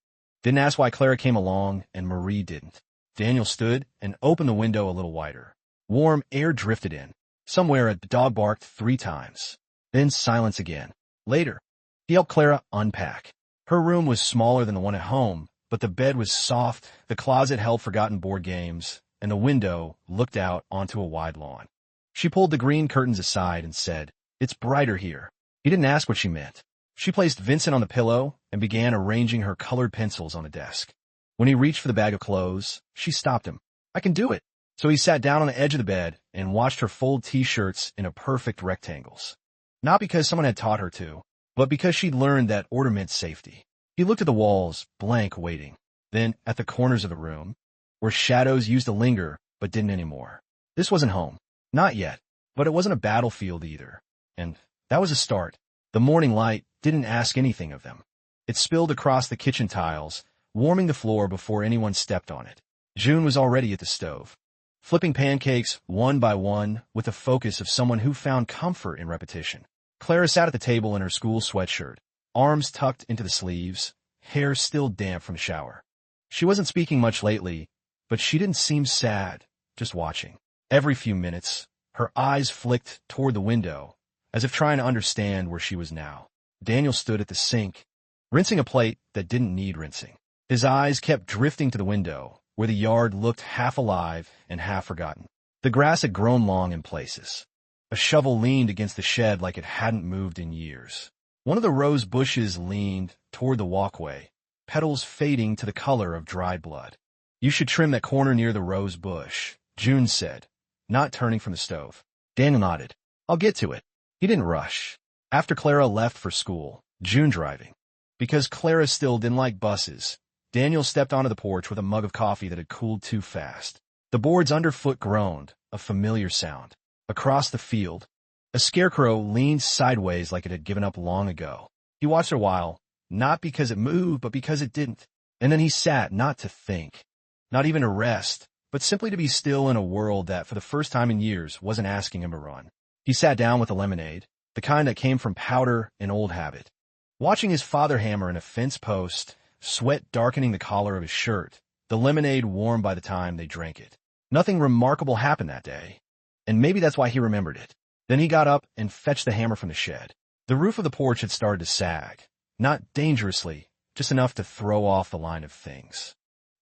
didn't ask why Clara came along, and Marie didn't. Daniel stood and opened the window a little wider. Warm air drifted in. Somewhere a dog barked 3 times. Then silence again. Later, he helped Clara unpack. Her room was smaller than the one at home, but the bed was soft, the closet held forgotten board games, and the window looked out onto a wide lawn. She pulled the green curtains aside and said, "It's brighter here." He didn't ask what she meant. She placed Vincent on the pillow and began arranging her colored pencils on the desk. When he reached for the bag of clothes, she stopped him. "I can do it." So he sat down on the edge of the bed and watched her fold T-shirts into perfect rectangles. Not because someone had taught her to, but because she'd learned that order meant safety. He looked at the walls, blank, waiting. Then at the corners of the room, where shadows used to linger but didn't anymore. This wasn't home. Not yet. But it wasn't a battlefield either. And that was a start. The morning light didn't ask anything of them. It spilled across the kitchen tiles, warming the floor before anyone stepped on it. June was already at the stove, flipping pancakes one by one with the focus of someone who found comfort in repetition. Clara sat at the table in her school sweatshirt, arms tucked into the sleeves, hair still damp from the shower. She wasn't speaking much lately, but she didn't seem sad, just watching. Every few minutes, her eyes flicked toward the window, as if trying to understand where she was now. Daniel stood at the sink, rinsing a plate that didn't need rinsing. His eyes kept drifting to the window, where the yard looked half alive and half forgotten. The grass had grown long in places. A shovel leaned against the shed like it hadn't moved in years. One of the rose bushes leaned toward the walkway, petals fading to the color of dried blood. "You should trim that corner near the rose bush," June said, not turning from the stove. Daniel nodded. "I'll get to it." He didn't rush. After Clara left for school, June driving. Because Clara still didn't like buses, Daniel stepped onto the porch with a mug of coffee that had cooled too fast. The boards underfoot groaned, a familiar sound. Across the field, a scarecrow leaned sideways like it had given up long ago. He watched a while, not because it moved, but because it didn't. And then he sat, not to think, not even to rest, but simply to be still in a world that, for the first time in years, wasn't asking him to run. He sat down with a lemonade, the kind that came from powder and old habit. Watching his father hammer in a fence post, sweat darkening the collar of his shirt, the lemonade warm by the time they drank it. Nothing remarkable happened that day, and maybe that's why he remembered it. Then he got up and fetched the hammer from the shed. The roof of the porch had started to sag, not dangerously, just enough to throw off the line of things.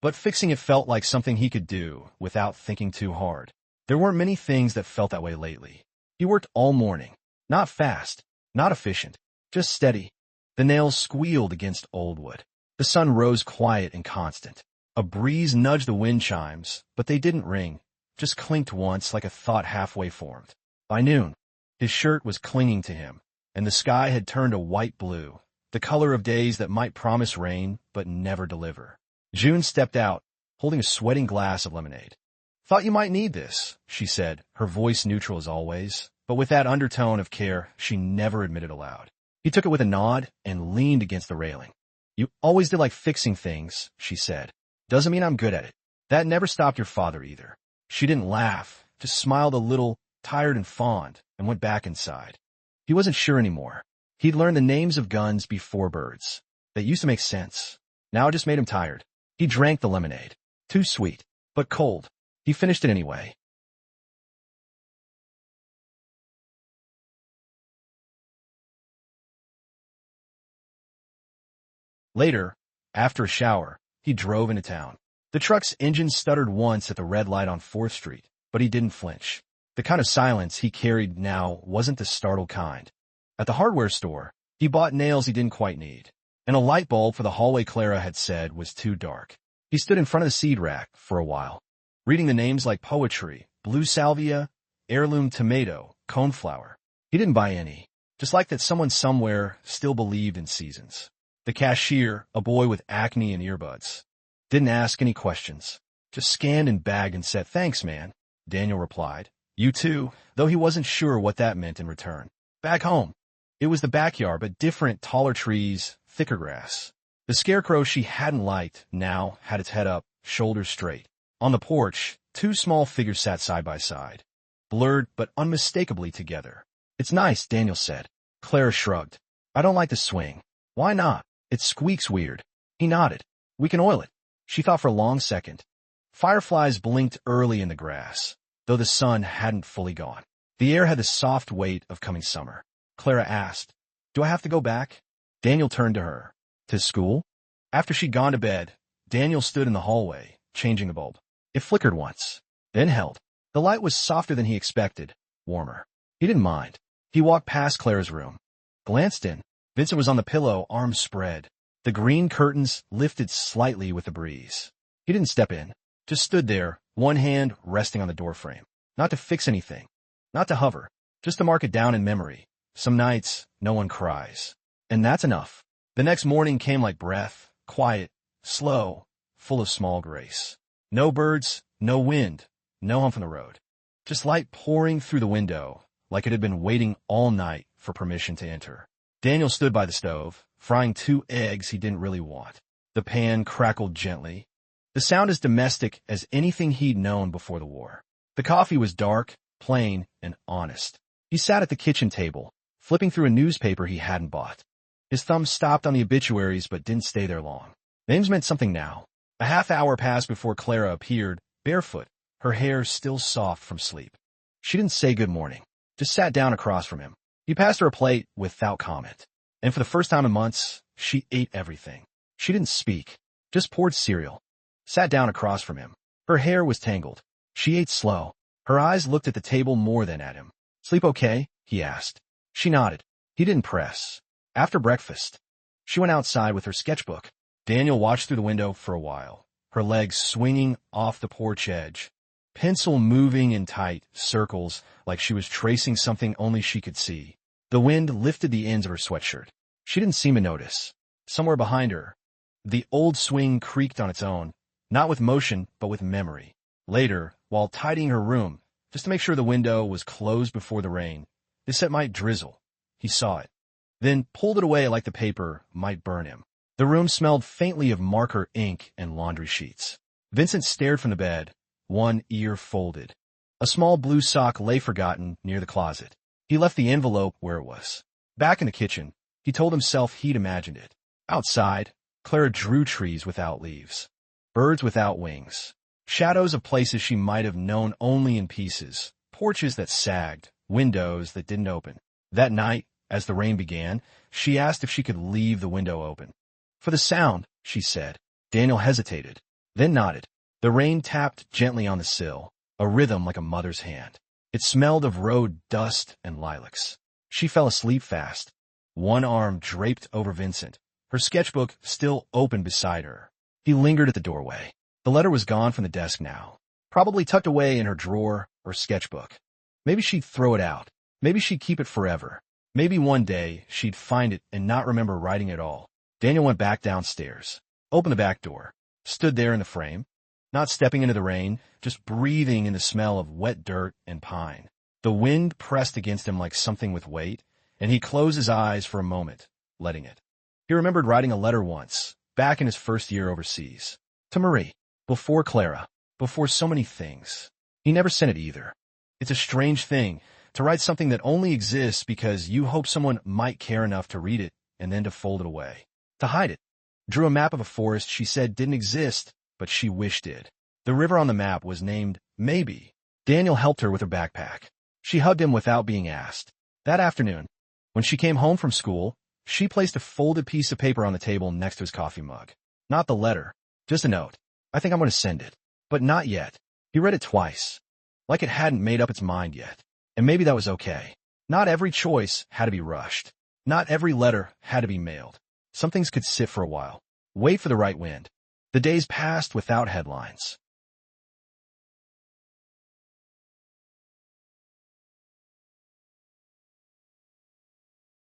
But fixing it felt like something he could do without thinking too hard. There weren't many things that felt that way lately. He worked all morning, not fast, not efficient, just steady. The nails squealed against old wood. The sun rose quiet and constant. A breeze nudged the wind chimes, but they didn't ring, just clinked once like a thought halfway formed. By noon, his shirt was clinging to him, and the sky had turned a white blue, the color of days that might promise rain but never deliver. June stepped out, holding a sweating glass of lemonade. "Thought you might need this," she said, her voice neutral as always, but with that undertone of care she never admitted aloud. He took it with a nod and leaned against the railing. "You always did like fixing things," she said. "Doesn't mean I'm good at it. That never stopped your father either." She didn't laugh, just smiled a little, tired and fond, and went back inside. He wasn't sure anymore. He'd learned the names of guns before birds. That used to make sense. Now it just made him tired. He drank the lemonade. Too sweet, but cold. He finished it anyway. Later, after a shower, he drove into town. The truck's engine stuttered once at the red light on 4th Street, but he didn't flinch. The kind of silence he carried now wasn't the startled kind. At the hardware store, he bought nails he didn't quite need, and a light bulb for the hallway Clara had said was too dark. He stood in front of the seed rack for a while, reading the names like poetry, blue salvia, heirloom tomato, coneflower. He didn't buy any, just like that someone somewhere still believed in seasons. The cashier, a boy with acne and earbuds, didn't ask any questions, just scanned and bagged and said, "Thanks, man," Daniel replied. "You too," though he wasn't sure what that meant in return. Back home, it was the backyard, but different, taller trees, thicker grass. The scarecrow she hadn't liked now had its head up, shoulders straight. On the porch, two small figures sat side by side, blurred but unmistakably together. "It's nice," Daniel said. Clara shrugged. "I don't like the swing." "Why not?" "It squeaks weird." He nodded. "We can oil it." She thought for a long second. Fireflies blinked early in the grass, though the sun hadn't fully gone. The air had the soft weight of coming summer. Clara asked, "Do I have to go back?" Daniel turned to her. "To school?" After she'd gone to bed, Daniel stood in the hallway, changing the bulb. It flickered once, then held. The light was softer than he expected, warmer. He didn't mind. He walked past Clara's room, glanced in. Vincent was on the pillow, arms spread. The green curtains lifted slightly with the breeze. He didn't step in, just stood there, one hand resting on the doorframe. Not to fix anything, not to hover, just to mark it down in memory. Some nights, no one cries. And that's enough. The next morning came like breath, quiet, slow, full of small grace. No birds, no wind, no hump on the road. Just light pouring through the window, like it had been waiting all night for permission to enter. Daniel stood by the stove, frying 2 eggs he didn't really want. The pan crackled gently. The sound as domestic as anything he'd known before the war. The coffee was dark, plain, and honest. He sat at the kitchen table, flipping through a newspaper he hadn't bought. His thumb stopped on the obituaries but didn't stay there long. Names meant something now. A half hour passed before Clara appeared, barefoot, her hair still soft from sleep. She didn't say good morning, just sat down across from him. He passed her a plate without comment. And for the first time in months, she ate everything. She didn't speak, just poured cereal. Sat down across from him. Her hair was tangled. She ate slow. Her eyes looked at the table more than at him. "Sleep okay?" he asked. She nodded. He didn't press. After breakfast, she went outside with her sketchbook. Daniel watched through the window for a while, her legs swinging off the porch edge, pencil moving in tight circles like she was tracing something only she could see. The wind lifted the ends of her sweatshirt. She didn't seem to notice. Somewhere behind her, the old swing creaked on its own, not with motion, but with memory. Later, while tidying her room, just to make sure the window was closed before the rain, this set might drizzle. He saw it, then pulled it away like the paper might burn him. The room smelled faintly of marker ink and laundry sheets. Vincent stared from the bed, one ear folded. A small blue sock lay forgotten near the closet. He left the envelope where it was. Back in the kitchen, he told himself he'd imagined it. Outside, Clara drew trees without leaves, birds without wings, shadows of places she might have known only in pieces, porches that sagged, windows that didn't open. That night, as the rain began, she asked if she could leave the window open. For the sound, she said. Daniel hesitated, then nodded. The rain tapped gently on the sill, a rhythm like a mother's hand. It smelled of road dust and lilacs. She fell asleep fast, one arm draped over Vincent, her sketchbook still open beside her. He lingered at the doorway. The letter was gone from the desk now, probably tucked away in her drawer or sketchbook. Maybe she'd throw it out. Maybe she'd keep it forever. Maybe one day she'd find it and not remember writing it all. Daniel went back downstairs, opened the back door, stood there in the frame, not stepping into the rain, just breathing in the smell of wet dirt and pine. The wind pressed against him like something with weight, and he closed his eyes for a moment, letting it. He remembered writing a letter once, back in his first year overseas, to Marie, before Clara, before so many things. He never sent it either. It's a strange thing to write something that only exists because you hope someone might care enough to read it and then to fold it away, to hide it. Drew a map of a forest she said didn't exist, but she wished did. The river on the map was named Maybe. Daniel helped her with her backpack. She hugged him without being asked. That afternoon, when she came home from school, she placed a folded piece of paper on the table next to his coffee mug. Not the letter, just a note. I think I'm going to send it. But not yet. He read it twice, like it hadn't made up its mind yet. And maybe that was okay. Not every choice had to be rushed. Not every letter had to be mailed. Some things could sit for a while. Wait for the right wind. The days passed without headlines.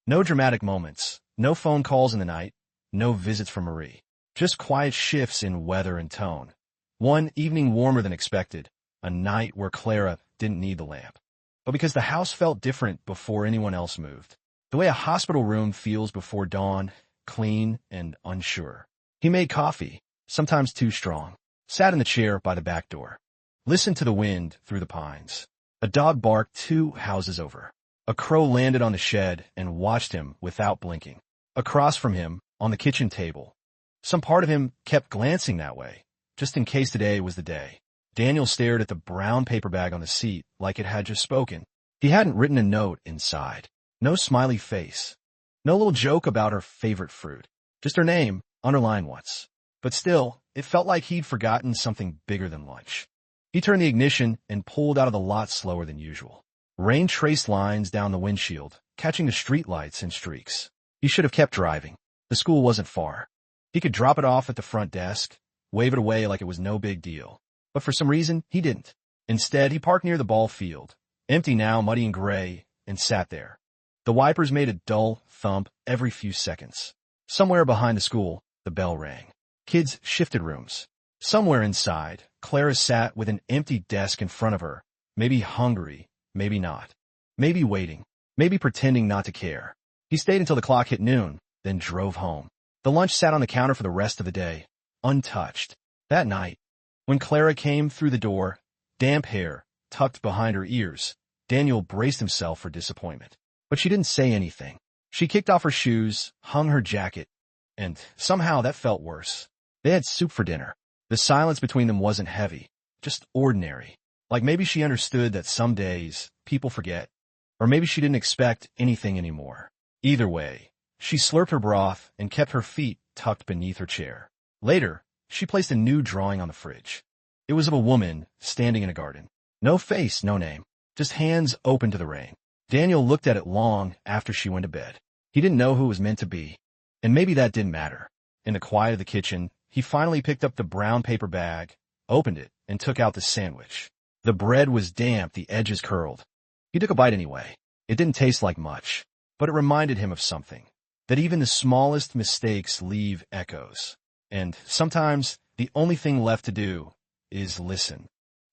No dramatic moments, no phone calls in the night, no visits from Marie. Just quiet shifts in weather and tone. One evening warmer than expected, a night where Clara didn't need the lamp. But because the house felt different before anyone else moved. The way a hospital room feels before dawn, clean and unsure. He made coffee, sometimes too strong, sat in the chair by the back door, listened to the wind through the pines. A dog barked 2 houses over. A crow landed on the shed and watched him without blinking. Across from him, on the kitchen table, some part of him kept glancing that way, just in case today was the day. Daniel stared at the brown paper bag on the seat like it had just spoken. He hadn't written a note inside. No smiley face. No little joke about her favorite fruit. Just her name, underlined once. But still, it felt like he'd forgotten something bigger than lunch. He turned the ignition and pulled out of the lot slower than usual. Rain traced lines down the windshield, catching the streetlights in streaks. He should have kept driving. The school wasn't far. He could drop it off at the front desk, wave it away like it was no big deal. But for some reason, he didn't. Instead, he parked near the ball field, empty now, muddy and gray, and sat there. The wipers made a dull thump every few seconds. Somewhere behind the school, the bell rang. Kids shifted rooms. Somewhere inside, Clara sat with an empty desk in front of her, maybe hungry, maybe not. Maybe waiting, maybe pretending not to care. He stayed until the clock hit noon, then drove home. The lunch sat on the counter for the rest of the day, untouched. That night, when Clara came through the door, damp hair tucked behind her ears, Daniel braced himself for disappointment. But she didn't say anything. She kicked off her shoes, hung her jacket, and somehow that felt worse. They had soup for dinner. The silence between them wasn't heavy, just ordinary. Like maybe she understood that some days people forget, or maybe she didn't expect anything anymore. Either way, she slurped her broth and kept her feet tucked beneath her chair. Later, she placed a new drawing on the fridge. It was of a woman standing in a garden. No face, no name, just hands open to the rain. Daniel looked at it long after she went to bed. He didn't know who it was meant to be, and maybe that didn't matter. In the quiet of the kitchen, he finally picked up the brown paper bag, opened it, and took out the sandwich. The bread was damp, the edges curled. He took a bite anyway. It didn't taste like much, but it reminded him of something, that even the smallest mistakes leave echoes. And sometimes the only thing left to do is listen.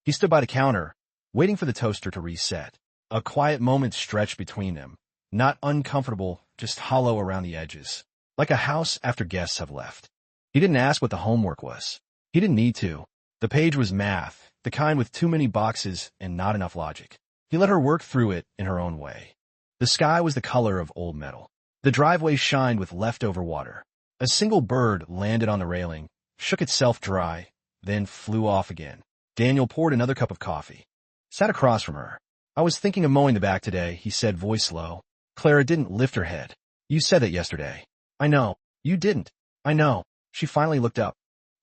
He stood by the counter, waiting for the toaster to reset. A quiet moment stretched between them, not uncomfortable, just hollow around the edges, like a house after guests have left. He didn't ask what the homework was. He didn't need to. The page was math, the kind with too many boxes and not enough logic. He let her work through it in her own way. The sky was the color of old metal. The driveway shined with leftover water. A single bird landed on the railing, shook itself dry, then flew off again. Daniel poured another cup of coffee. Sat across from her. I was thinking of mowing the back today, he said, voice low. Clara didn't lift her head. You said that yesterday. I know. You didn't. I know. She finally looked up.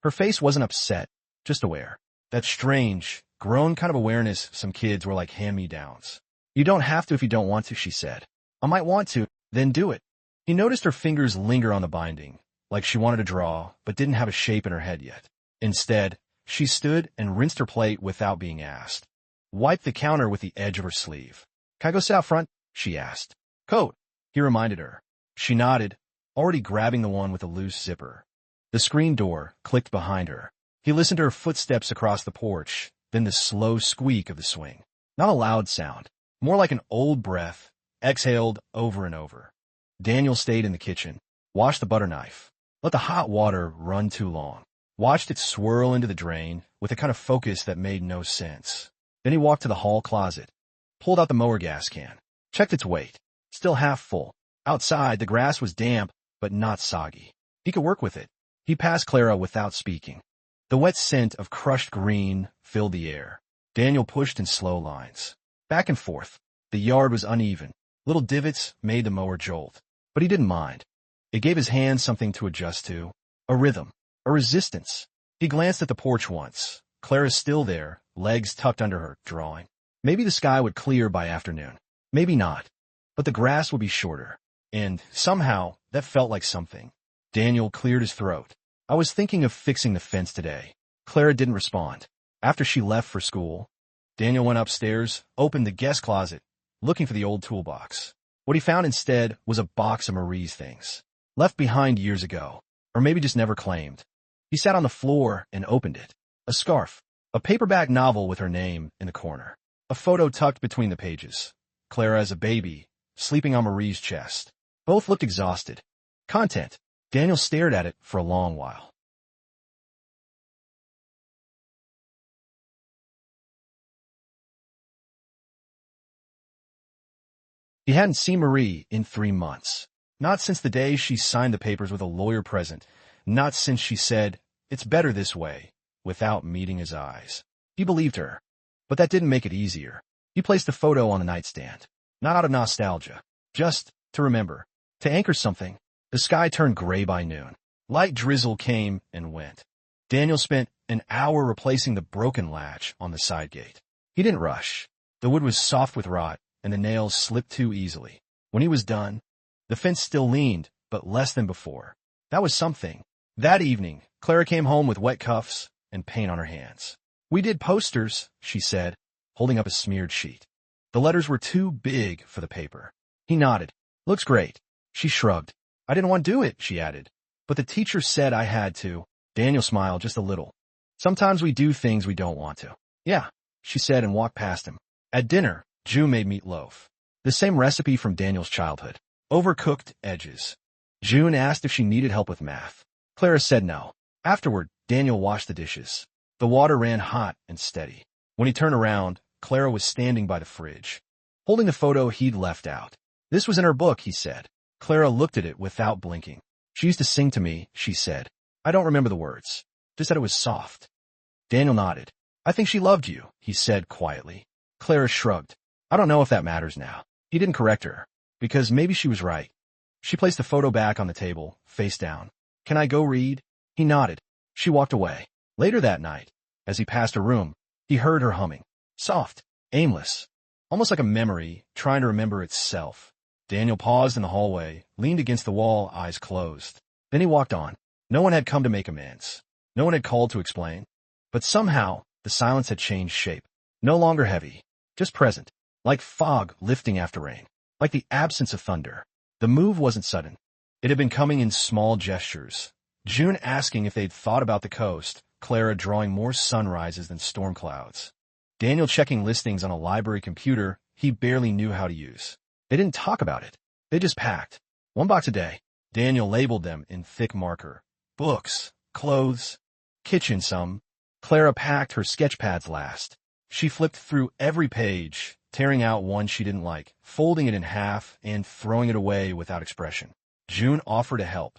Her face wasn't upset, just aware. That strange, grown kind of awareness some kids were like hand-me-downs. You don't have to if you don't want to, she said. I might want to, then do it. He noticed her fingers linger on the binding, like she wanted to draw, but didn't have a shape in her head yet. Instead, she stood and rinsed her plate without being asked. Wiped the counter with the edge of her sleeve. Can I go sit out front? She asked. Coat, he reminded her. She nodded, already grabbing the one with a loose zipper. The screen door clicked behind her. He listened to her footsteps across the porch, then the slow squeak of the swing. Not a loud sound, more like an old breath, exhaled over and over. Daniel stayed in the kitchen, washed the butter knife, let the hot water run too long, watched it swirl into the drain with a kind of focus that made no sense. Then he walked to the hall closet, pulled out the mower gas can, checked its weight, still half full. Outside, the grass was damp, but not soggy. He could work with it. He passed Clara without speaking. The wet scent of crushed green filled the air. Daniel pushed in slow lines. Back and forth. The yard was uneven. Little divots made the mower jolt. But he didn't mind. It gave his hands something to adjust to. A rhythm. A resistance. He glanced at the porch once. Clara's still there, legs tucked under her, drawing. Maybe the sky would clear by afternoon. Maybe not. But the grass would be shorter. And, somehow, that felt like something. Daniel cleared his throat. I was thinking of fixing the fence today. Clara didn't respond. After she left for school, Daniel went upstairs, opened the guest closet, looking for the old toolbox. What he found instead was a box of Marie's things, left behind years ago, or maybe just never claimed. He sat on the floor and opened it. A scarf, a paperback novel with her name in the corner, a photo tucked between the pages. Clara as a baby, sleeping on Marie's chest. Both looked exhausted. Content. Daniel stared at it for a long while. He hadn't seen Marie in 3 months. Not since the day she signed the papers with a lawyer present. Not since she said, "It's better this way," without meeting his eyes. He believed her. But that didn't make it easier. He placed the photo on the nightstand. Not out of nostalgia. Just to remember. To anchor something. The sky turned gray by noon. Light drizzle came and went. Daniel spent an hour replacing the broken latch on the side gate. He didn't rush. The wood was soft with rot, and the nails slipped too easily. When he was done, the fence still leaned, but less than before. That was something. That evening, Clara came home with wet cuffs and paint on her hands. "We did posters," she said, holding up a smeared sheet. The letters were too big for the paper. He nodded. "Looks great." She shrugged. "I didn't want to do it," she added. "But the teacher said I had to." Daniel smiled just a little. "Sometimes we do things we don't want to." "Yeah," she said and walked past him. At dinner, June made meatloaf. The same recipe from Daniel's childhood. Overcooked edges. June asked if she needed help with math. Clara said no. Afterward, Daniel washed the dishes. The water ran hot and steady. When he turned around, Clara was standing by the fridge, holding the photo he'd left out. "This was in her book," he said. Clara looked at it without blinking. "She used to sing to me," she said. "I don't remember the words. Just that it was soft." Daniel nodded. "I think she loved you," he said quietly. Clara shrugged. "I don't know if that matters now." He didn't correct her, because maybe she was right. She placed the photo back on the table, face down. "Can I go read?" He nodded. She walked away. Later that night, as he passed her room, he heard her humming. Soft, aimless, almost like a memory trying to remember itself. Daniel paused in the hallway, leaned against the wall, eyes closed. Then he walked on. No one had come to make amends. No one had called to explain. But somehow, the silence had changed shape. No longer heavy, just present, like fog lifting after rain, like the absence of thunder. The move wasn't sudden. It had been coming in small gestures. June asking if they'd thought about the coast, Clara drawing more sunrises than storm clouds. Daniel checking listings on a library computer he barely knew how to use. They didn't talk about it. They just packed. 1 box a day. Daniel labeled them in thick marker. Books, clothes, kitchen some. Clara packed her sketch pads last. She flipped through every page, tearing out one she didn't like, folding it in half, and throwing it away without expression. June offered to help,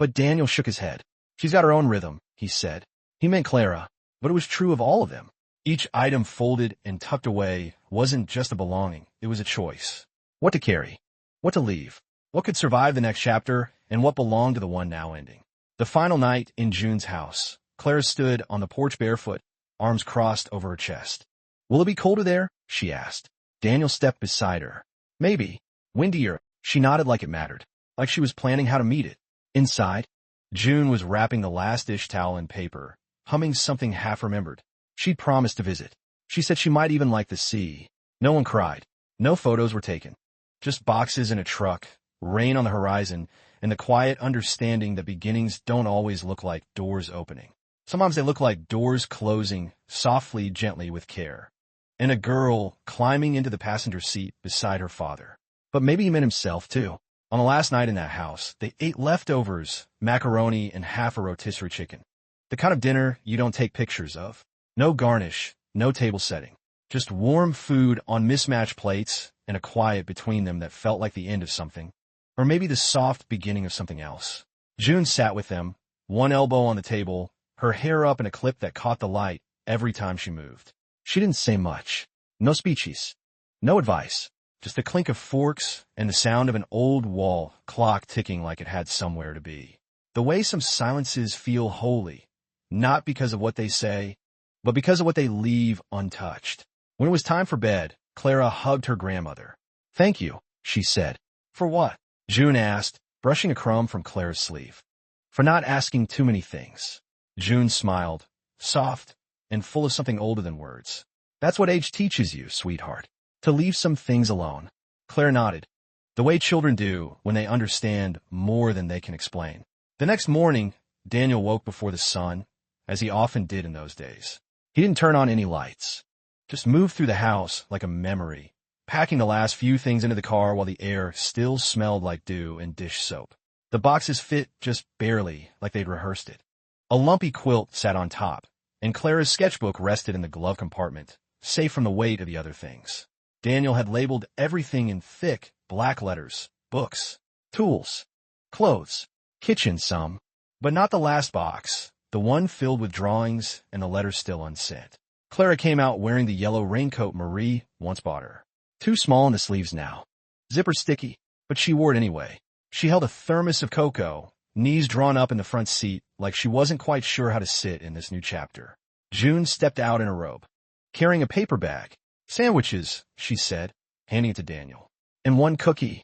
but Daniel shook his head. She's got her own rhythm, he said. He meant Clara, but it was true of all of them. Each item folded and tucked away wasn't just a belonging, it was a choice. What to carry, what to leave, what could survive the next chapter, and what belonged to the one now ending. The final night in June's house, Clara stood on the porch barefoot, arms crossed over her chest. Will it be colder there? She asked. Daniel stepped beside her. Maybe. Windier. She nodded like it mattered, like she was planning how to meet it. Inside, June was wrapping the last dish towel in paper, humming something half-remembered. She'd promised to visit. She said she might even like the sea. No one cried. No photos were taken. Just boxes in a truck, rain on the horizon, and the quiet understanding that beginnings don't always look like doors opening. Sometimes they look like doors closing, softly, gently, with care. And a girl climbing into the passenger seat beside her father. But maybe he meant himself, too. On the last night in that house, they ate leftovers, macaroni, and half a rotisserie chicken. The kind of dinner you don't take pictures of. No garnish, no table setting. Just warm food on mismatched plates and a quiet between them that felt like the end of something. Or maybe the soft beginning of something else. June sat with them, one elbow on the table, her hair up in a clip that caught the light every time she moved. She didn't say much. No speeches. No advice. Just the clink of forks and the sound of an old wall clock ticking like it had somewhere to be. The way some silences feel holy, not because of what they say, but because of what they leave untouched. When it was time for bed, Clara hugged her grandmother. Thank you, she said. For what? June asked, brushing a crumb from Clara's sleeve. For not asking too many things. June smiled, soft and full of something older than words. That's what age teaches you, sweetheart. To leave some things alone. Clara nodded. The way children do when they understand more than they can explain. The next morning, Daniel woke before the sun, as he often did in those days. He didn't turn on any lights. Just moved through the house like a memory, packing the last few things into the car while the air still smelled like dew and dish soap. The boxes fit just barely, like they'd rehearsed it. A lumpy quilt sat on top, and Clara's sketchbook rested in the glove compartment, safe from the weight of the other things. Daniel had labeled everything in thick, black letters: books, tools, clothes, kitchen some, but not the last box, the one filled with drawings and the letters still unsent. Clara came out wearing the yellow raincoat Marie once bought her. Too small in the sleeves now. Zipper sticky, but she wore it anyway. She held a thermos of cocoa, knees drawn up in the front seat like she wasn't quite sure how to sit in this new chapter. June stepped out in a robe, carrying a paper bag. Sandwiches, she said, handing it to Daniel. And one cookie.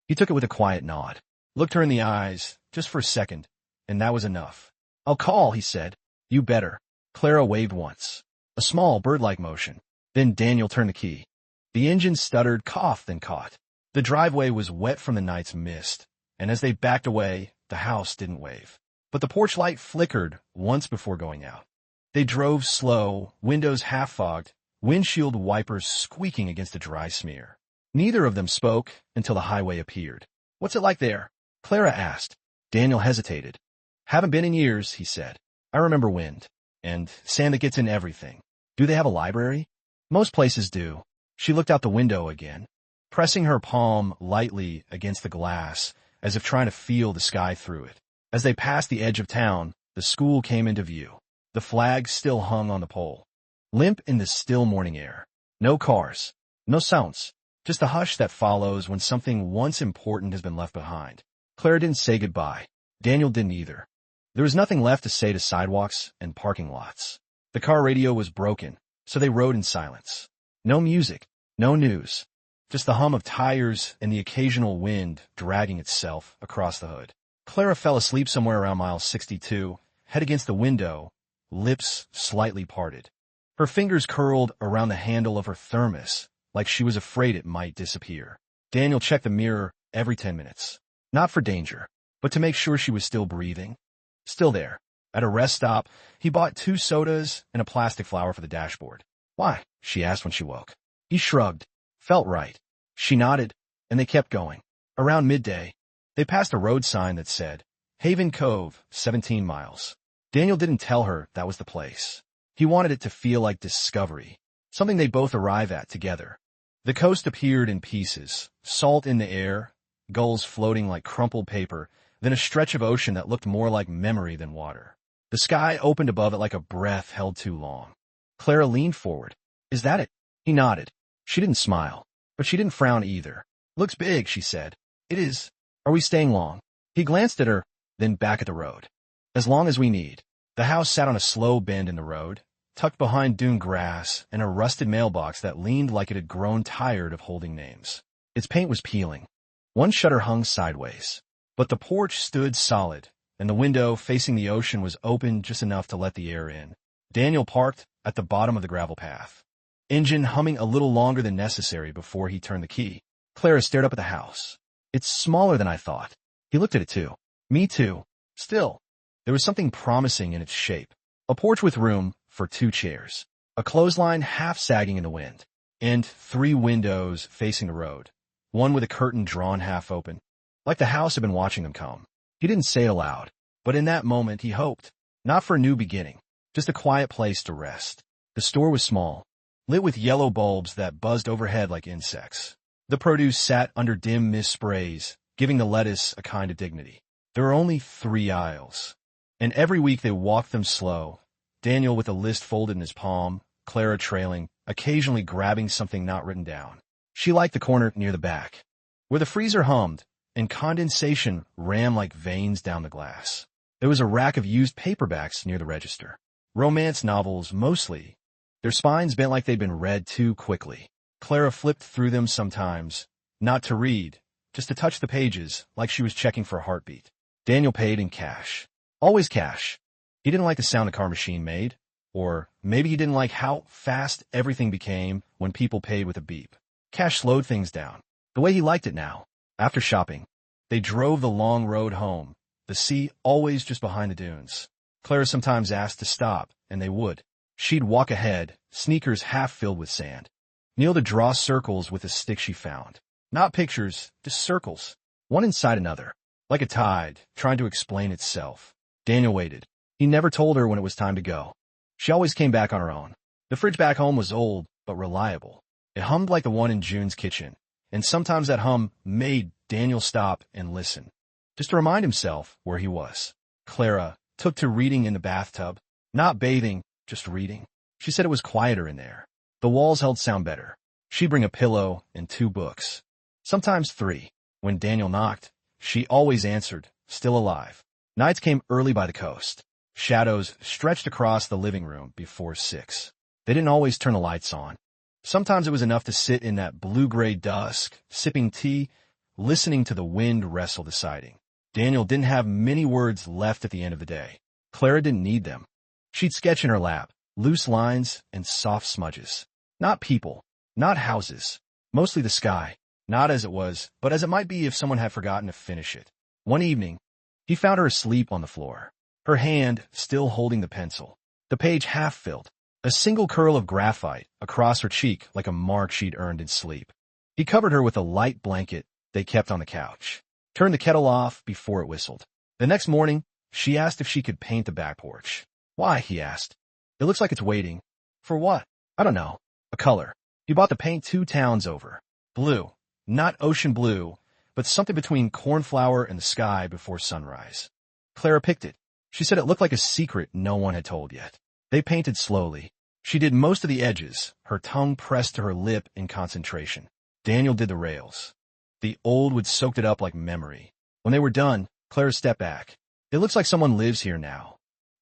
He took it with a quiet nod, looked her in the eyes, just for a second, and that was enough. I'll call, he said. You better. Clara waved once. A small, bird-like motion. Then Daniel turned the key. The engine stuttered, coughed, then caught. The driveway was wet from the night's mist, and as they backed away, the house didn't wave. But the porch light flickered once before going out. They drove slow, windows half-fogged, windshield wipers squeaking against a dry smear. Neither of them spoke until the highway appeared. What's it like there? Clara asked. Daniel hesitated. Haven't been in years, he said. I remember wind. And sand that gets in everything. Do they have a library? Most places do. She looked out the window again, pressing her palm lightly against the glass, as if trying to feel the sky through it. As they passed the edge of town, the school came into view. The flag still hung on the pole, limp in the still morning air. No cars, no sounds, just the hush that follows when something once important has been left behind. Clara didn't say goodbye. Daniel didn't either. There was nothing left to say to sidewalks and parking lots. The car radio was broken, so they rode in silence. No music, no news, just the hum of tires and the occasional wind dragging itself across the hood. Clara fell asleep somewhere around mile 62, head against the window, lips slightly parted. Her fingers curled around the handle of her thermos, like she was afraid it might disappear. Daniel checked the mirror every 10 minutes. Not for danger, but to make sure she was still breathing. Still there. At a rest stop, he bought 2 sodas and a plastic flower for the dashboard. Why? She asked when she woke. He shrugged. Felt right. She nodded, and they kept going. Around midday, they passed a road sign that said, Haven Cove, 17 miles. Daniel didn't tell her that was the place. He wanted it to feel like discovery, something they both arrive at together. The coast appeared in pieces, salt in the air, gulls floating like crumpled paper, then a stretch of ocean that looked more like memory than water. The sky opened above it like a breath held too long. Clara leaned forward. Is that it? He nodded. She didn't smile, but she didn't frown either. Looks big, she said. It is. Are we staying long? He glanced at her, then back at the road. As long as we need. The house sat on a slow bend in the road, tucked behind dune grass and a rusted mailbox that leaned like it had grown tired of holding names. Its paint was peeling. One shutter hung sideways. But the porch stood solid, and the window facing the ocean was open just enough to let the air in. Daniel parked at the bottom of the gravel path, engine humming a little longer than necessary before he turned the key. Clara stared up at the house. It's smaller than I thought. He looked at it too. Me too. Still, there was something promising in its shape. A porch with room for 2 chairs, a clothesline half sagging in the wind, and 3 windows facing the road, one with a curtain drawn half open, like the house had been watching them come. He didn't say it aloud, but in that moment he hoped, not for a new beginning, just a quiet place to rest. The store was small, lit with yellow bulbs that buzzed overhead like insects. The produce sat under dim mist sprays, giving the lettuce a kind of dignity. There were only 3 aisles, and every week they walked them slow, Daniel with a list folded in his palm, Clara trailing, occasionally grabbing something not written down. She liked the corner near the back, where the freezer hummed, and condensation ran like veins down the glass. There was a rack of used paperbacks near the register. Romance novels, mostly. Their spines bent like they'd been read too quickly. Clara flipped through them sometimes, not to read, just to touch the pages, like she was checking for a heartbeat. Daniel paid in cash. Always cash. He didn't like the sound the car machine made, or maybe he didn't like how fast everything became when people paid with a beep. Cash slowed things down, the way he liked it now. After shopping, they drove the long road home, the sea always just behind the dunes. Clara sometimes asked to stop, and they would. She'd walk ahead, sneakers half filled with sand. Kneel to draw circles with a stick she found. Not pictures, just circles, one inside another, like a tide, trying to explain itself. Daniel waited. He never told her when it was time to go. She always came back on her own. The fridge back home was old, but reliable. It hummed like the one in June's kitchen, and sometimes that hum made Daniel stop and listen, just to remind himself where he was. Clara took to reading in the bathtub, not bathing, just reading. She said it was quieter in there. The walls held sound better. She'd bring a pillow and 2 books, sometimes 3. When Daniel knocked, she always answered, still alive. Nights came early by the coast. Shadows stretched across the living room before 6. They didn't always turn the lights on. Sometimes it was enough to sit in that blue-gray dusk, sipping tea, listening to the wind wrestle the siding. Daniel didn't have many words left at the end of the day. Clara didn't need them. She'd sketch in her lap, loose lines and soft smudges. Not people, not houses, mostly the sky, not as it was, but as it might be if someone had forgotten to finish it. One evening, he found her asleep on the floor, her hand still holding the pencil, the page half filled, a single curl of graphite across her cheek like a mark she'd earned in sleep. He covered her with a light blanket they kept on the couch, turned the kettle off before it whistled. The next morning, she asked if she could paint the back porch. Why, he asked. It looks like it's waiting. For what? I don't know. A color. He bought the paint 2 towns over. Blue. Not ocean blue, but something between cornflower and the sky before sunrise. Clara picked it. She said it looked like a secret no one had told yet. They painted slowly. She did most of the edges, her tongue pressed to her lip in concentration. Daniel did the rails. The old wood soaked it up like memory. When they were done, Clara stepped back. It looks like someone lives here now.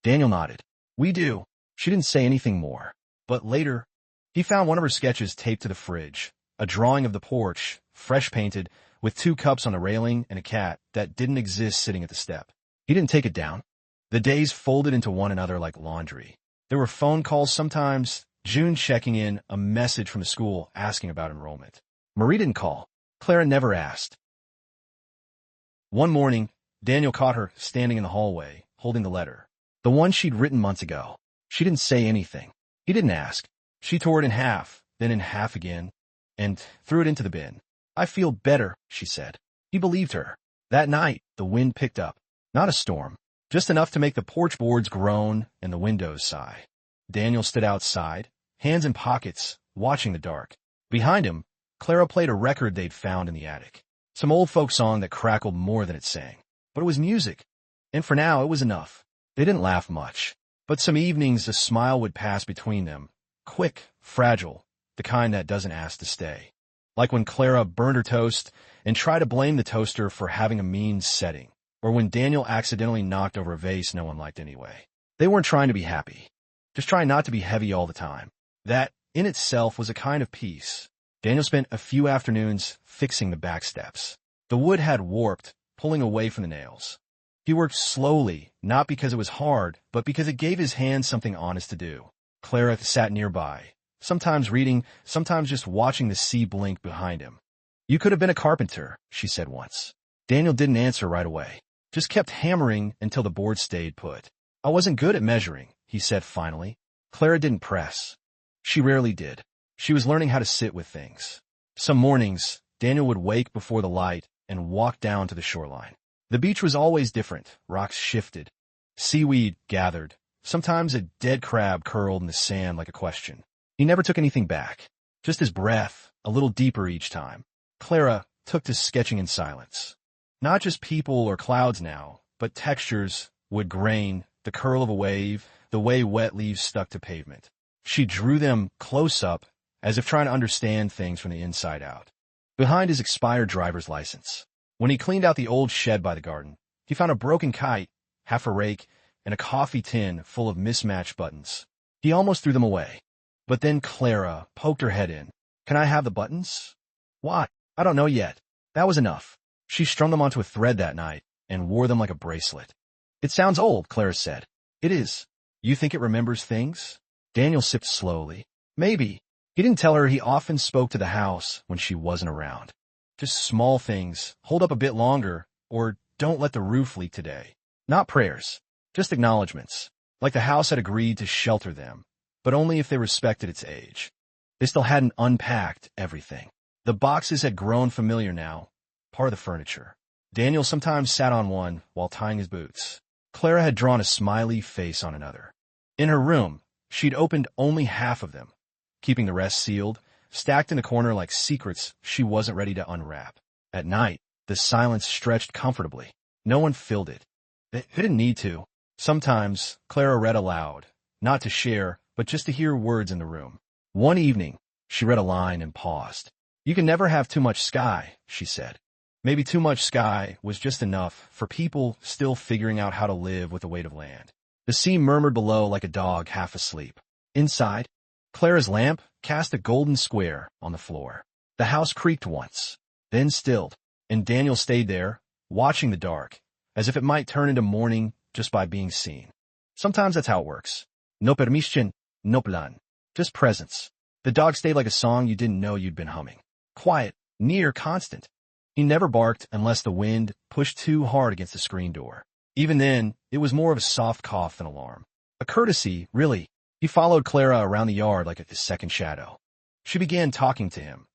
Daniel nodded. We do. She didn't say anything more. But later, he found one of her sketches taped to the fridge, a drawing of the porch, fresh painted, with 2 cups on the railing and a cat that didn't exist sitting at the step. He didn't take it down. The days folded into one another like laundry. There were phone calls sometimes, June checking in, a message from the school asking about enrollment. Marie didn't call. Clara never asked. One morning, Daniel caught her standing in the hallway, holding the letter, the one she'd written months ago. She didn't say anything. He didn't ask. She tore it in half, then in half again, and threw it into the bin. I feel better, she said. He believed her. That night, the wind picked up. Not a storm, just enough to make the porch boards groan and the windows sigh. Daniel stood outside, hands in pockets, watching the dark. Behind him, Clara played a record they'd found in the attic. Some old folk song that crackled more than it sang. But it was music, and for now it was enough. They didn't laugh much, but some evenings a smile would pass between them, quick, fragile, the kind that doesn't ask to stay. Like when Clara burned her toast and tried to blame the toaster for having a mean setting, or when Daniel accidentally knocked over a vase no one liked anyway. They weren't trying to be happy, just trying not to be heavy all the time. That, in itself, was a kind of peace. Daniel spent a few afternoons fixing the back steps. The wood had warped, pulling away from the nails. He worked slowly, not because it was hard, but because it gave his hands something honest to do. Clara sat nearby, sometimes reading, sometimes just watching the sea blink behind him. "You could have been a carpenter," she said once. Daniel didn't answer right away, just kept hammering until the board stayed put. "I wasn't good at measuring," he said finally. Clara didn't press. She rarely did. She was learning how to sit with things. Some mornings, Daniel would wake before the light and walk down to the shoreline. The beach was always different. Rocks shifted. Seaweed gathered. Sometimes a dead crab curled in the sand like a question. He never took anything back. Just his breath, a little deeper each time. Clara took to sketching in silence. Not just people or clouds now, but textures, wood grain, the curl of a wave, the way wet leaves stuck to pavement. She drew them close up, as if trying to understand things from the inside out. Behind his expired driver's license. When he cleaned out the old shed by the garden, he found a broken kite, half a rake, and a coffee tin full of mismatched buttons. He almost threw them away. But then Clara poked her head in. "Can I have the buttons?" "Why? I don't know yet." That was enough. She strung them onto a thread that night and wore them like a bracelet. "It sounds old," Clara said. "It is. You think it remembers things?" Daniel sipped slowly. "Maybe." He didn't tell her he often spoke to the house when she wasn't around. Just small things, hold up a bit longer, or don't let the roof leak today. Not prayers, just acknowledgments, like the house had agreed to shelter them, but only if they respected its age. They still hadn't unpacked everything. The boxes had grown familiar now, part of the furniture. Daniel sometimes sat on one while tying his boots. Clara had drawn a smiley face on another. In her room, she'd opened only half of them, keeping the rest sealed, stacked in a corner like secrets she wasn't ready to unwrap. At night, the silence stretched comfortably. No one filled it. They didn't need to. Sometimes, Clara read aloud, not to share, but just to hear words in the room. One evening, she read a line and paused. "You can never have too much sky," she said. Maybe too much sky was just enough for people still figuring out how to live with the weight of land. The sea murmured below like a dog half asleep. Inside, Clara's lamp cast a golden square on the floor. The house creaked once, then stilled, and Daniel stayed there, watching the dark, as if it might turn into morning just by being seen. Sometimes that's how it works. No permission, no plan. Just presence. The dog stayed like a song you didn't know you'd been humming. Quiet, near, constant. He never barked unless the wind pushed too hard against the screen door. Even then, it was more of a soft cough than alarm. A courtesy, really. He followed Clara around the yard like a second shadow. She began talking to him,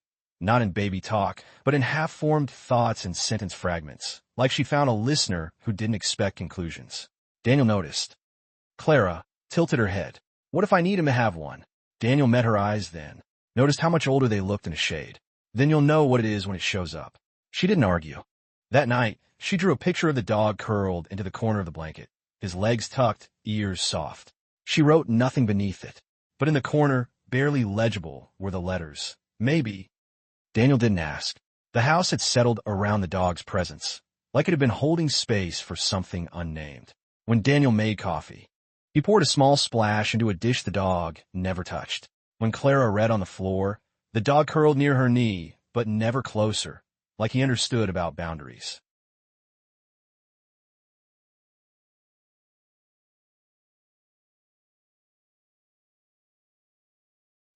not in baby talk, but in half-formed thoughts and sentence fragments, like she'd found a listener who didn't expect conclusions. Daniel noticed. Clara tilted her head. "What if I need him to have one?" Daniel met her eyes then, noticed how much older they looked in a shade. "Then you'll know what it is when it shows up." She didn't argue. That night, she drew a picture of the dog curled into the corner of the blanket, his legs tucked, ears soft. She wrote nothing beneath it, but in the corner, barely legible, were the letters. Maybe. Daniel didn't ask. The house had settled around the dog's presence, like it had been holding space for something unnamed. When Daniel made coffee, he poured a small splash into a dish the dog never touched. When Clara read on the floor, the dog curled near her knee, but never closer, like he understood about boundaries.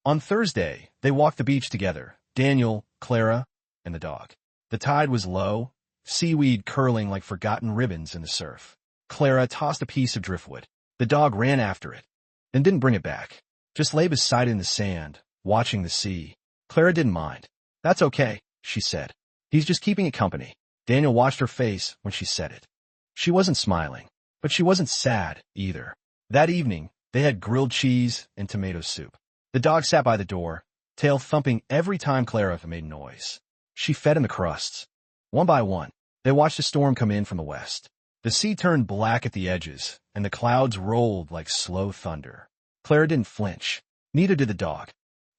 On Thursday, they walked the beach together, Daniel, Clara, and the dog. The tide was low, seaweed curling like forgotten ribbons in the surf. Clara tossed a piece of driftwood. The dog ran after it, then didn't bring it back. Just lay beside it in the sand, watching the sea. Clara didn't mind. "That's okay," she said. "He's just keeping it company." Daniel watched her face when she said it. She wasn't smiling, but she wasn't sad either. That evening, they had grilled cheese and tomato soup. The dog sat by the door, tail thumping every time Clara made noise. She fed in the crusts. One by one, they watched a storm come in from the west. The sea turned black at the edges, and the clouds rolled like slow thunder. Clara didn't flinch. Neither did the dog.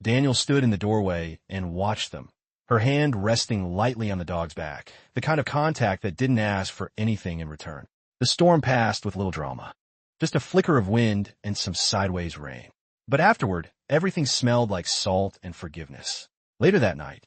Daniel stood in the doorway and watched them, her hand resting lightly on the dog's back, the kind of contact that didn't ask for anything in return. The storm passed with little drama. Just a flicker of wind and some sideways rain. But afterward, everything smelled like salt and forgiveness. Later that night,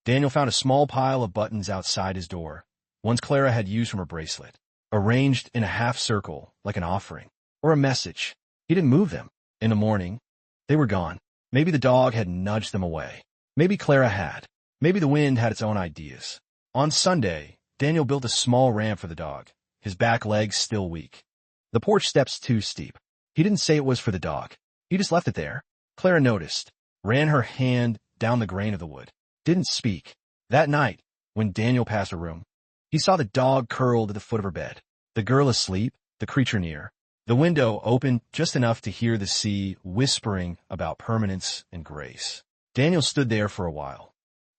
Daniel found a small pile of buttons outside his door, ones Clara had used from her bracelet, arranged in a half circle like an offering, or a message. He didn't move them. In the morning, they were gone. Maybe the dog had nudged them away. Maybe Clara had. Maybe the wind had its own ideas. On Sunday, Daniel built a small ramp for the dog, his back legs still weak. The porch steps too steep. He didn't say it was for the dog. He just left it there. Clara noticed, ran her hand down the grain of the wood, didn't speak. That night, when Daniel passed her room, he saw the dog curled at the foot of her bed, the girl asleep, the creature near. The window opened just enough to hear the sea whispering about permanence and grace. Daniel stood there for a while,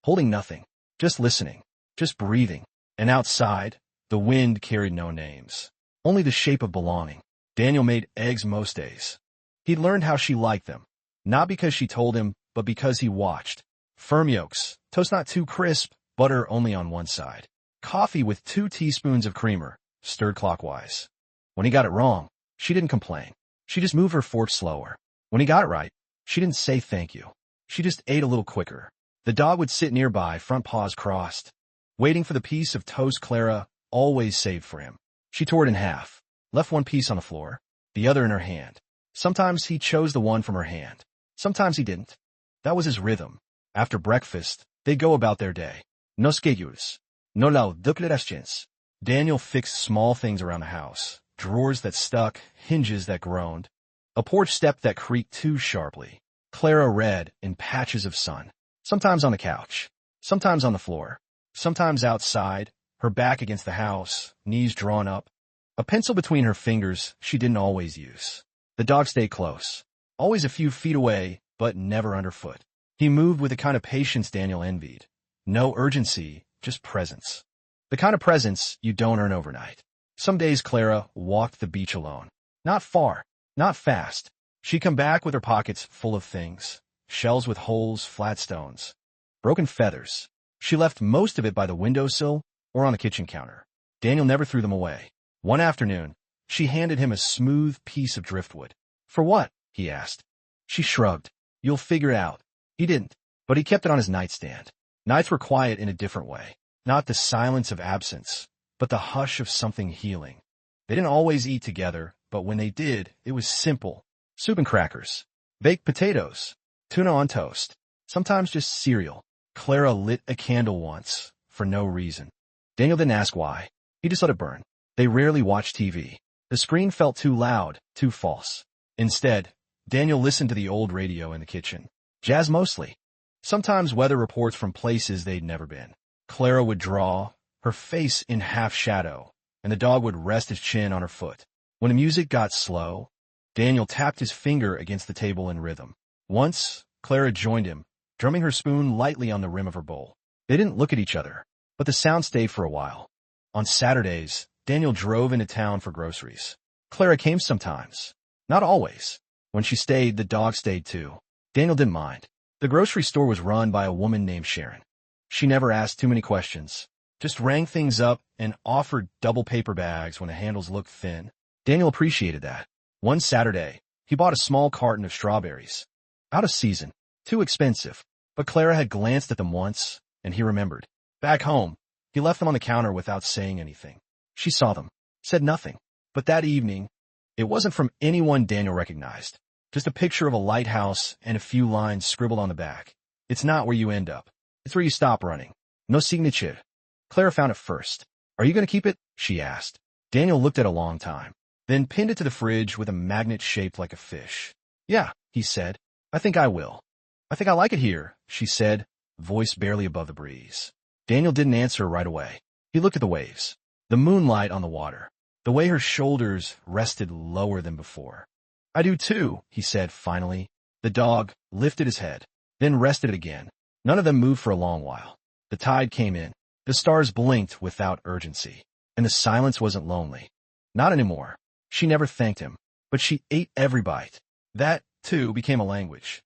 holding nothing, just listening, just breathing. And outside, the wind carried no names, only the shape of belonging. Daniel made eggs most days. He'd learned how she liked them, not because she told him, but because he watched. Firm yolks, toast not too crisp, butter only on one side. Coffee with 2 teaspoons of creamer, stirred clockwise. When he got it wrong, she didn't complain. She just moved her fork slower. When he got it right, she didn't say thank you. She just ate a little quicker. The dog would sit nearby, front paws crossed, waiting for the piece of toast Clara always saved for him. She tore it in half, left one piece on the floor, the other in her hand. Sometimes he chose the one from her hand. Sometimes he didn't. That was his rhythm. After breakfast, they'd go about their day. No schedules. No loud declarations. Daniel fixed small things around the house. Drawers that stuck, hinges that groaned, a porch step that creaked too sharply. Clara read in patches of sun, sometimes on the couch, sometimes on the floor, sometimes outside, her back against the house, knees drawn up, a pencil between her fingers she didn't always use. The dog stayed close, always a few feet away, but never underfoot. He moved with the kind of patience Daniel envied. No urgency, just presence. The kind of presence you don't earn overnight. Some days Clara walked the beach alone. Not far, not fast. She'd come back with her pockets full of things. Shells with holes, flat stones, broken feathers. She left most of it by the windowsill or on the kitchen counter. Daniel never threw them away. One afternoon, she handed him a smooth piece of driftwood. For what? He asked. She shrugged. You'll figure it out. He didn't, but he kept it on his nightstand. Nights were quiet in a different way. Not the silence of absence, but the hush of something healing. They didn't always eat together, but when they did, it was simple. Soup and crackers, baked potatoes, tuna on toast, sometimes just cereal. Clara lit a candle once, for no reason. Daniel didn't ask why. He just let it burn. They rarely watched TV. The screen felt too loud, too false. Instead, Daniel listened to the old radio in the kitchen. Jazz mostly. Sometimes weather reports from places they'd never been. Clara would draw, her face in half shadow, and the dog would rest his chin on her foot. When the music got slow, Daniel tapped his finger against the table in rhythm. Once, Clara joined him, drumming her spoon lightly on the rim of her bowl. They didn't look at each other, but the sound stayed for a while. On Saturdays, Daniel drove into town for groceries. Clara came sometimes. Not always. When she stayed, the dog stayed too. Daniel didn't mind. The grocery store was run by a woman named Sharon. She never asked too many questions. Just rang things up and offered double paper bags when the handles looked thin. Daniel appreciated that. One Saturday, he bought a small carton of strawberries. Out of season. Too expensive. But Clara had glanced at them once, and he remembered. Back home, he left them on the counter without saying anything. She saw them, said nothing. But that evening, it wasn't from anyone Daniel recognized. Just a picture of a lighthouse and a few lines scribbled on the back. It's not where you end up. It's where you stop running. No signature. Clara found it first. Are you going to keep it? She asked. Daniel looked at it a long time, then pinned it to the fridge with a magnet shaped like a fish. Yeah, he said. I think I will. I think I like it here, she said, voice barely above the breeze. Daniel didn't answer right away. He looked at the waves, the moonlight on the water, the way her shoulders rested lower than before. I do too, he said finally. The dog lifted his head. then rested it again. None of them moved for a long while. The tide came in. The stars blinked without urgency. And the silence wasn't lonely. Not anymore. She never thanked him, but she ate every bite. That, too, became a language.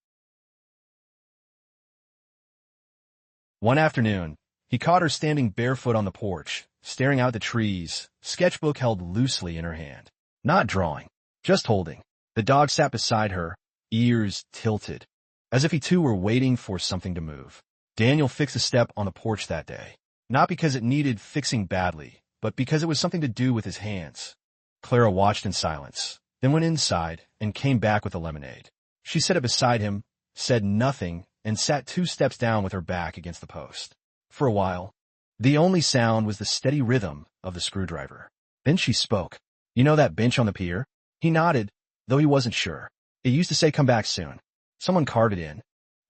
One afternoon, he caught her standing barefoot on the porch, staring out at the trees, sketchbook held loosely in her hand. Not drawing, just holding. The dog sat beside her, ears tilted, as if he too were waiting for something to move. Daniel fixed a step on the porch that day, not because it needed fixing badly, but because it was something to do with his hands. Clara watched in silence, then went inside and came back with a lemonade. She set it beside him, said nothing, and sat 2 steps down with her back against the post. For a while, the only sound was the steady rhythm of the screwdriver. Then she spoke. "You know that bench on the pier?" He nodded, though he wasn't sure. "It used to say come back soon. Someone carved it in.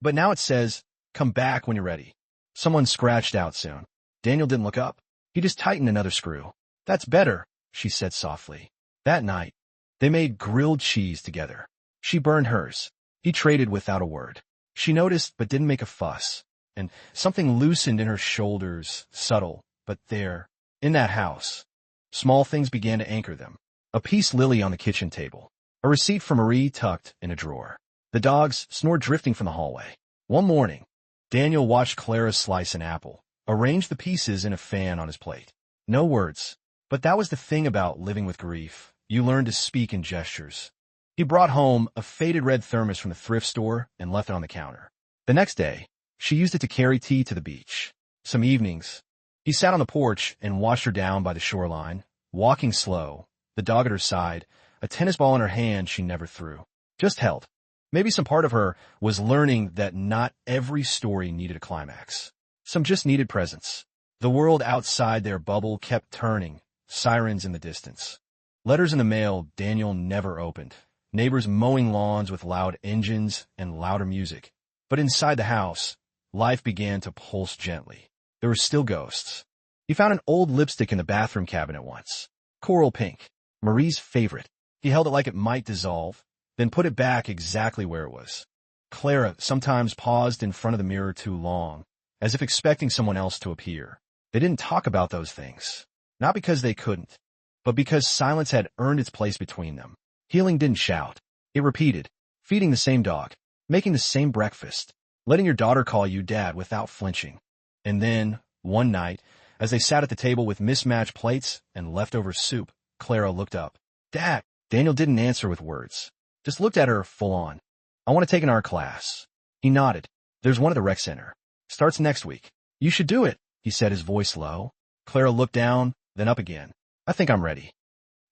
But now it says, come back when you're ready." Someone scratched out soon. Daniel didn't look up. He just tightened another screw. "That's better," she said softly. That night, they made grilled cheese together. She burned hers. He traded without a word. She noticed but didn't make a fuss. And something loosened in her shoulders, subtle, but there, in that house. Small things began to anchor them. A peace lily on the kitchen table. A receipt from Marie tucked in a drawer. The dog's snore drifting from the hallway. One morning, Daniel watched Clara slice an apple, arrange the pieces in a fan on his plate. No words. But that was the thing about living with grief. You learn to speak in gestures. He brought home a faded red thermos from the thrift store and left it on the counter. The next day, she used it to carry tea to the beach. Some evenings, he sat on the porch and watched her down by the shoreline, walking slow, the dog at her side, a tennis ball in her hand she never threw, just held. Maybe some part of her was learning that not every story needed a climax. Some just needed presence. The world outside their bubble kept turning, sirens in the distance. Letters in the mail Daniel never opened. Neighbors mowing lawns with loud engines and louder music. But inside the house, life began to pulse gently. There were still ghosts. He found an old lipstick in the bathroom cabinet once. Coral pink. Marie's favorite. He held it like it might dissolve, then put it back exactly where it was. Clara sometimes paused in front of the mirror too long, as if expecting someone else to appear. They didn't talk about those things. Not because they couldn't, but because silence had earned its place between them. Healing didn't shout. It repeated, feeding the same dog, making the same breakfast, letting your daughter call you dad without flinching. And then, one night, as they sat at the table with mismatched plates and leftover soup, Clara looked up. "Dad!" Daniel didn't answer with words, just looked at her full on. "I want to take an art class." He nodded. "There's one at the rec center. Starts next week." "You should do it," he said, his voice low. Clara looked down, then up again. "I think I'm ready."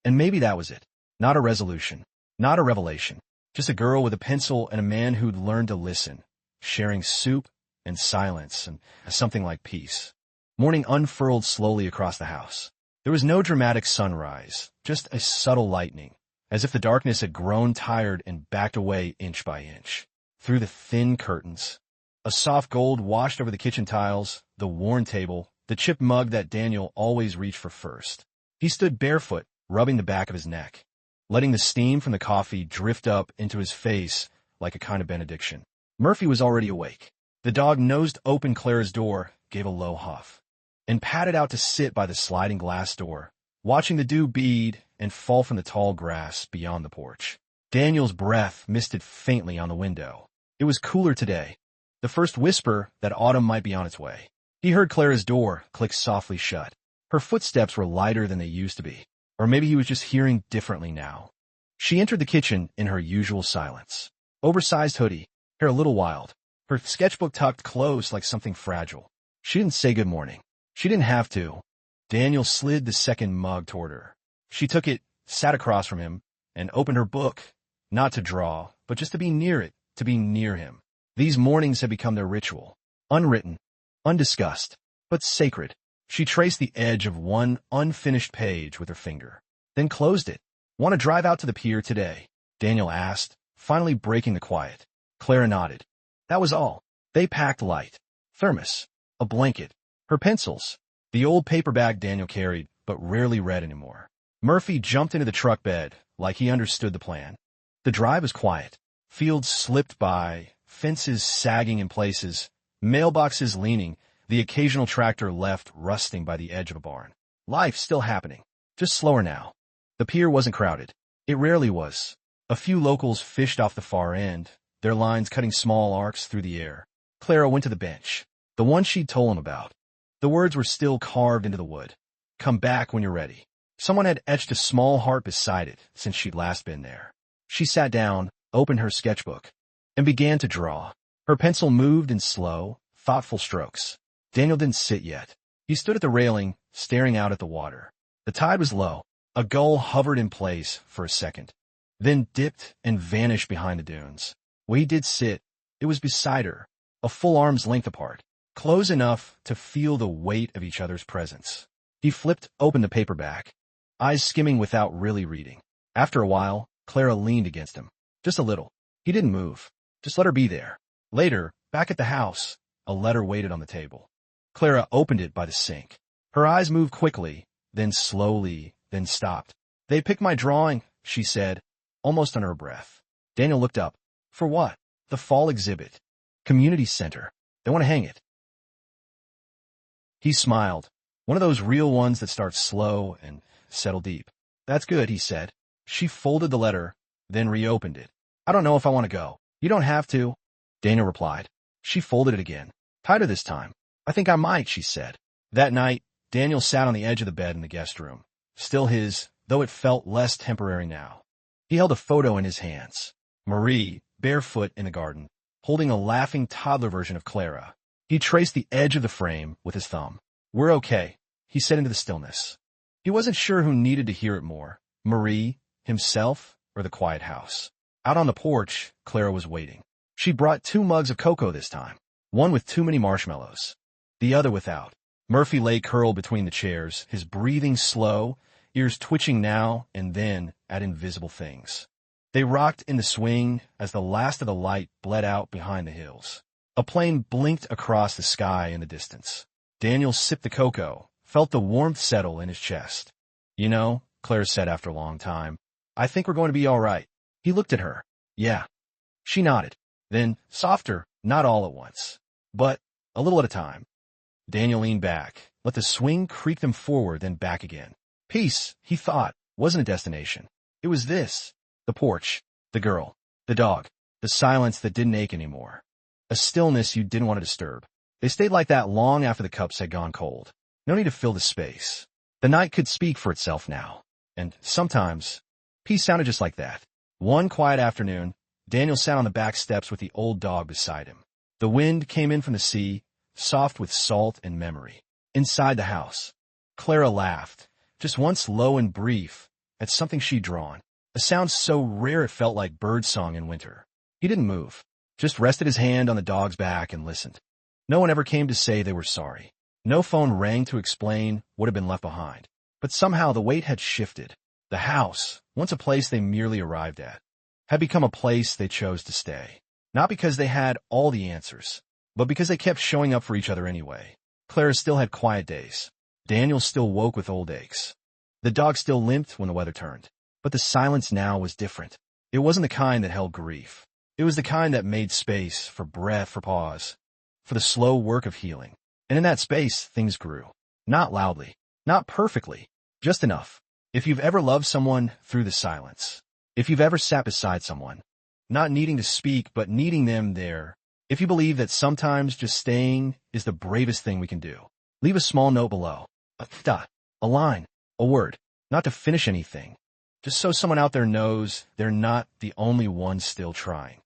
And maybe that was it. Not a resolution, not a revelation, just a girl with a pencil and a man who'd learned to listen, sharing soup and silence and something like peace. Morning unfurled slowly across the house. There was no dramatic sunrise, just a subtle lightening, as if the darkness had grown tired and backed away inch by inch. Through the thin curtains, a soft gold washed over the kitchen tiles, the worn table, the chipped mug that Daniel always reached for first. He stood barefoot, rubbing the back of his neck, letting the steam from the coffee drift up into his face like a kind of benediction. Murphy was already awake. The dog nosed open Clara's door, gave a low huff, and padded out to sit by the sliding glass door, watching the dew bead and fall from the tall grass beyond the porch. Daniel's breath misted faintly on the window. It was cooler today, the first whisper that autumn might be on its way. He heard Clara's door click softly shut. Her footsteps were lighter than they used to be. Or maybe he was just hearing differently now. She entered the kitchen in her usual silence. Oversized hoodie, hair a little wild, her sketchbook tucked close like something fragile. She didn't say good morning. She didn't have to. Daniel slid the second mug toward her. She took it, sat across from him, and opened her book, not to draw, but just to be near it, to be near him. These mornings had become their ritual. Unwritten, undiscussed, but sacred. She traced the edge of one unfinished page with her finger, then closed it. "Want to drive out to the pier today?" Daniel asked, finally breaking the quiet. Clara nodded. That was all. They packed light. Thermos, a blanket, her pencils, the old paper bag Daniel carried, but rarely read anymore. Murphy jumped into the truck bed like he understood the plan. The drive was quiet. Fields slipped by, fences sagging in places, mailboxes leaning, the occasional tractor left rusting by the edge of a barn. Life still happening, just slower now. The pier wasn't crowded. It rarely was. A few locals fished off the far end, their lines cutting small arcs through the air. Clara went to the bench, the one she'd told him about. The words were still carved into the wood. Come back when you're ready. Someone had etched a small heart beside it since she'd last been there. She sat down, opened her sketchbook, and began to draw. Her pencil moved in slow, thoughtful strokes. Daniel didn't sit yet. He stood at the railing, staring out at the water. The tide was low. A gull hovered in place for a second, then dipped and vanished behind the dunes. Where he did sit, it was beside her, a full arm's length apart, close enough to feel the weight of each other's presence. He flipped open the paperback, eyes skimming without really reading. After a while, Clara leaned against him. Just a little. He didn't move. Just let her be there. Later, back at the house, a letter waited on the table. Clara opened it by the sink. Her eyes moved quickly, then slowly, then stopped. They picked my drawing, she said, almost under her breath. Daniel looked up. For what? The fall exhibit. Community center. They want to hang it. He smiled. One of those real ones that start slow and settle deep. That's good, he said. She folded the letter, then reopened it. I don't know if I want to go. You don't have to, Daniel replied. She folded it again. Tighter this time. I think I might, she said. That night, Daniel sat on the edge of the bed in the guest room. Still his, though it felt less temporary now. He held a photo in his hands. Marie, barefoot in the garden, holding a laughing toddler version of Clara. He traced the edge of the frame with his thumb. We're okay, he said into the stillness. He wasn't sure who needed to hear it more, Marie, himself, or the quiet house. Out on the porch, Clara was waiting. She brought 2 mugs of cocoa this time, one with too many marshmallows, the other without. Murphy lay curled between the chairs, his breathing slow, ears twitching now and then at invisible things. They rocked in the swing as the last of the light bled out behind the hills. A plane blinked across the sky in the distance. Daniel sipped the cocoa, felt the warmth settle in his chest. You know, Clara said after a long time, I think we're going to be all right. He looked at her. Yeah. She nodded. Then, softer, not all at once, but a little at a time. Daniel leaned back, let the swing creak them forward, then back again. Peace, he thought, wasn't a destination. It was this. The porch, the girl, the dog, the silence that didn't ache anymore. A stillness you didn't want to disturb. They stayed like that long after the cups had gone cold. No need to fill the space. The night could speak for itself now. And sometimes, peace sounded just like that. One quiet afternoon, Daniel sat on the back steps with the old dog beside him. The wind came in from the sea, soft with salt and memory. Inside the house, Clara laughed, just once low and brief, at something she'd drawn. A sound so rare it felt like birdsong in winter. He didn't move, just rested his hand on the dog's back and listened. No one ever came to say they were sorry. No phone rang to explain what had been left behind. But somehow the weight had shifted. The house, once a place they merely arrived at, had become a place they chose to stay. Not because they had all the answers, but because they kept showing up for each other anyway. Clara still had quiet days. Daniel still woke with old aches. The dog still limped when the weather turned. But the silence now was different. It wasn't the kind that held grief. It was the kind that made space for breath, for pause, for the slow work of healing. And in that space, things grew. Not loudly, not perfectly, just enough. If you've ever loved someone through the silence, if you've ever sat beside someone, not needing to speak, but needing them there, if you believe that sometimes just staying is the bravest thing we can do, leave a small note below. A dot, a line, a word, not to finish anything, just so someone out there knows they're not the only one still trying.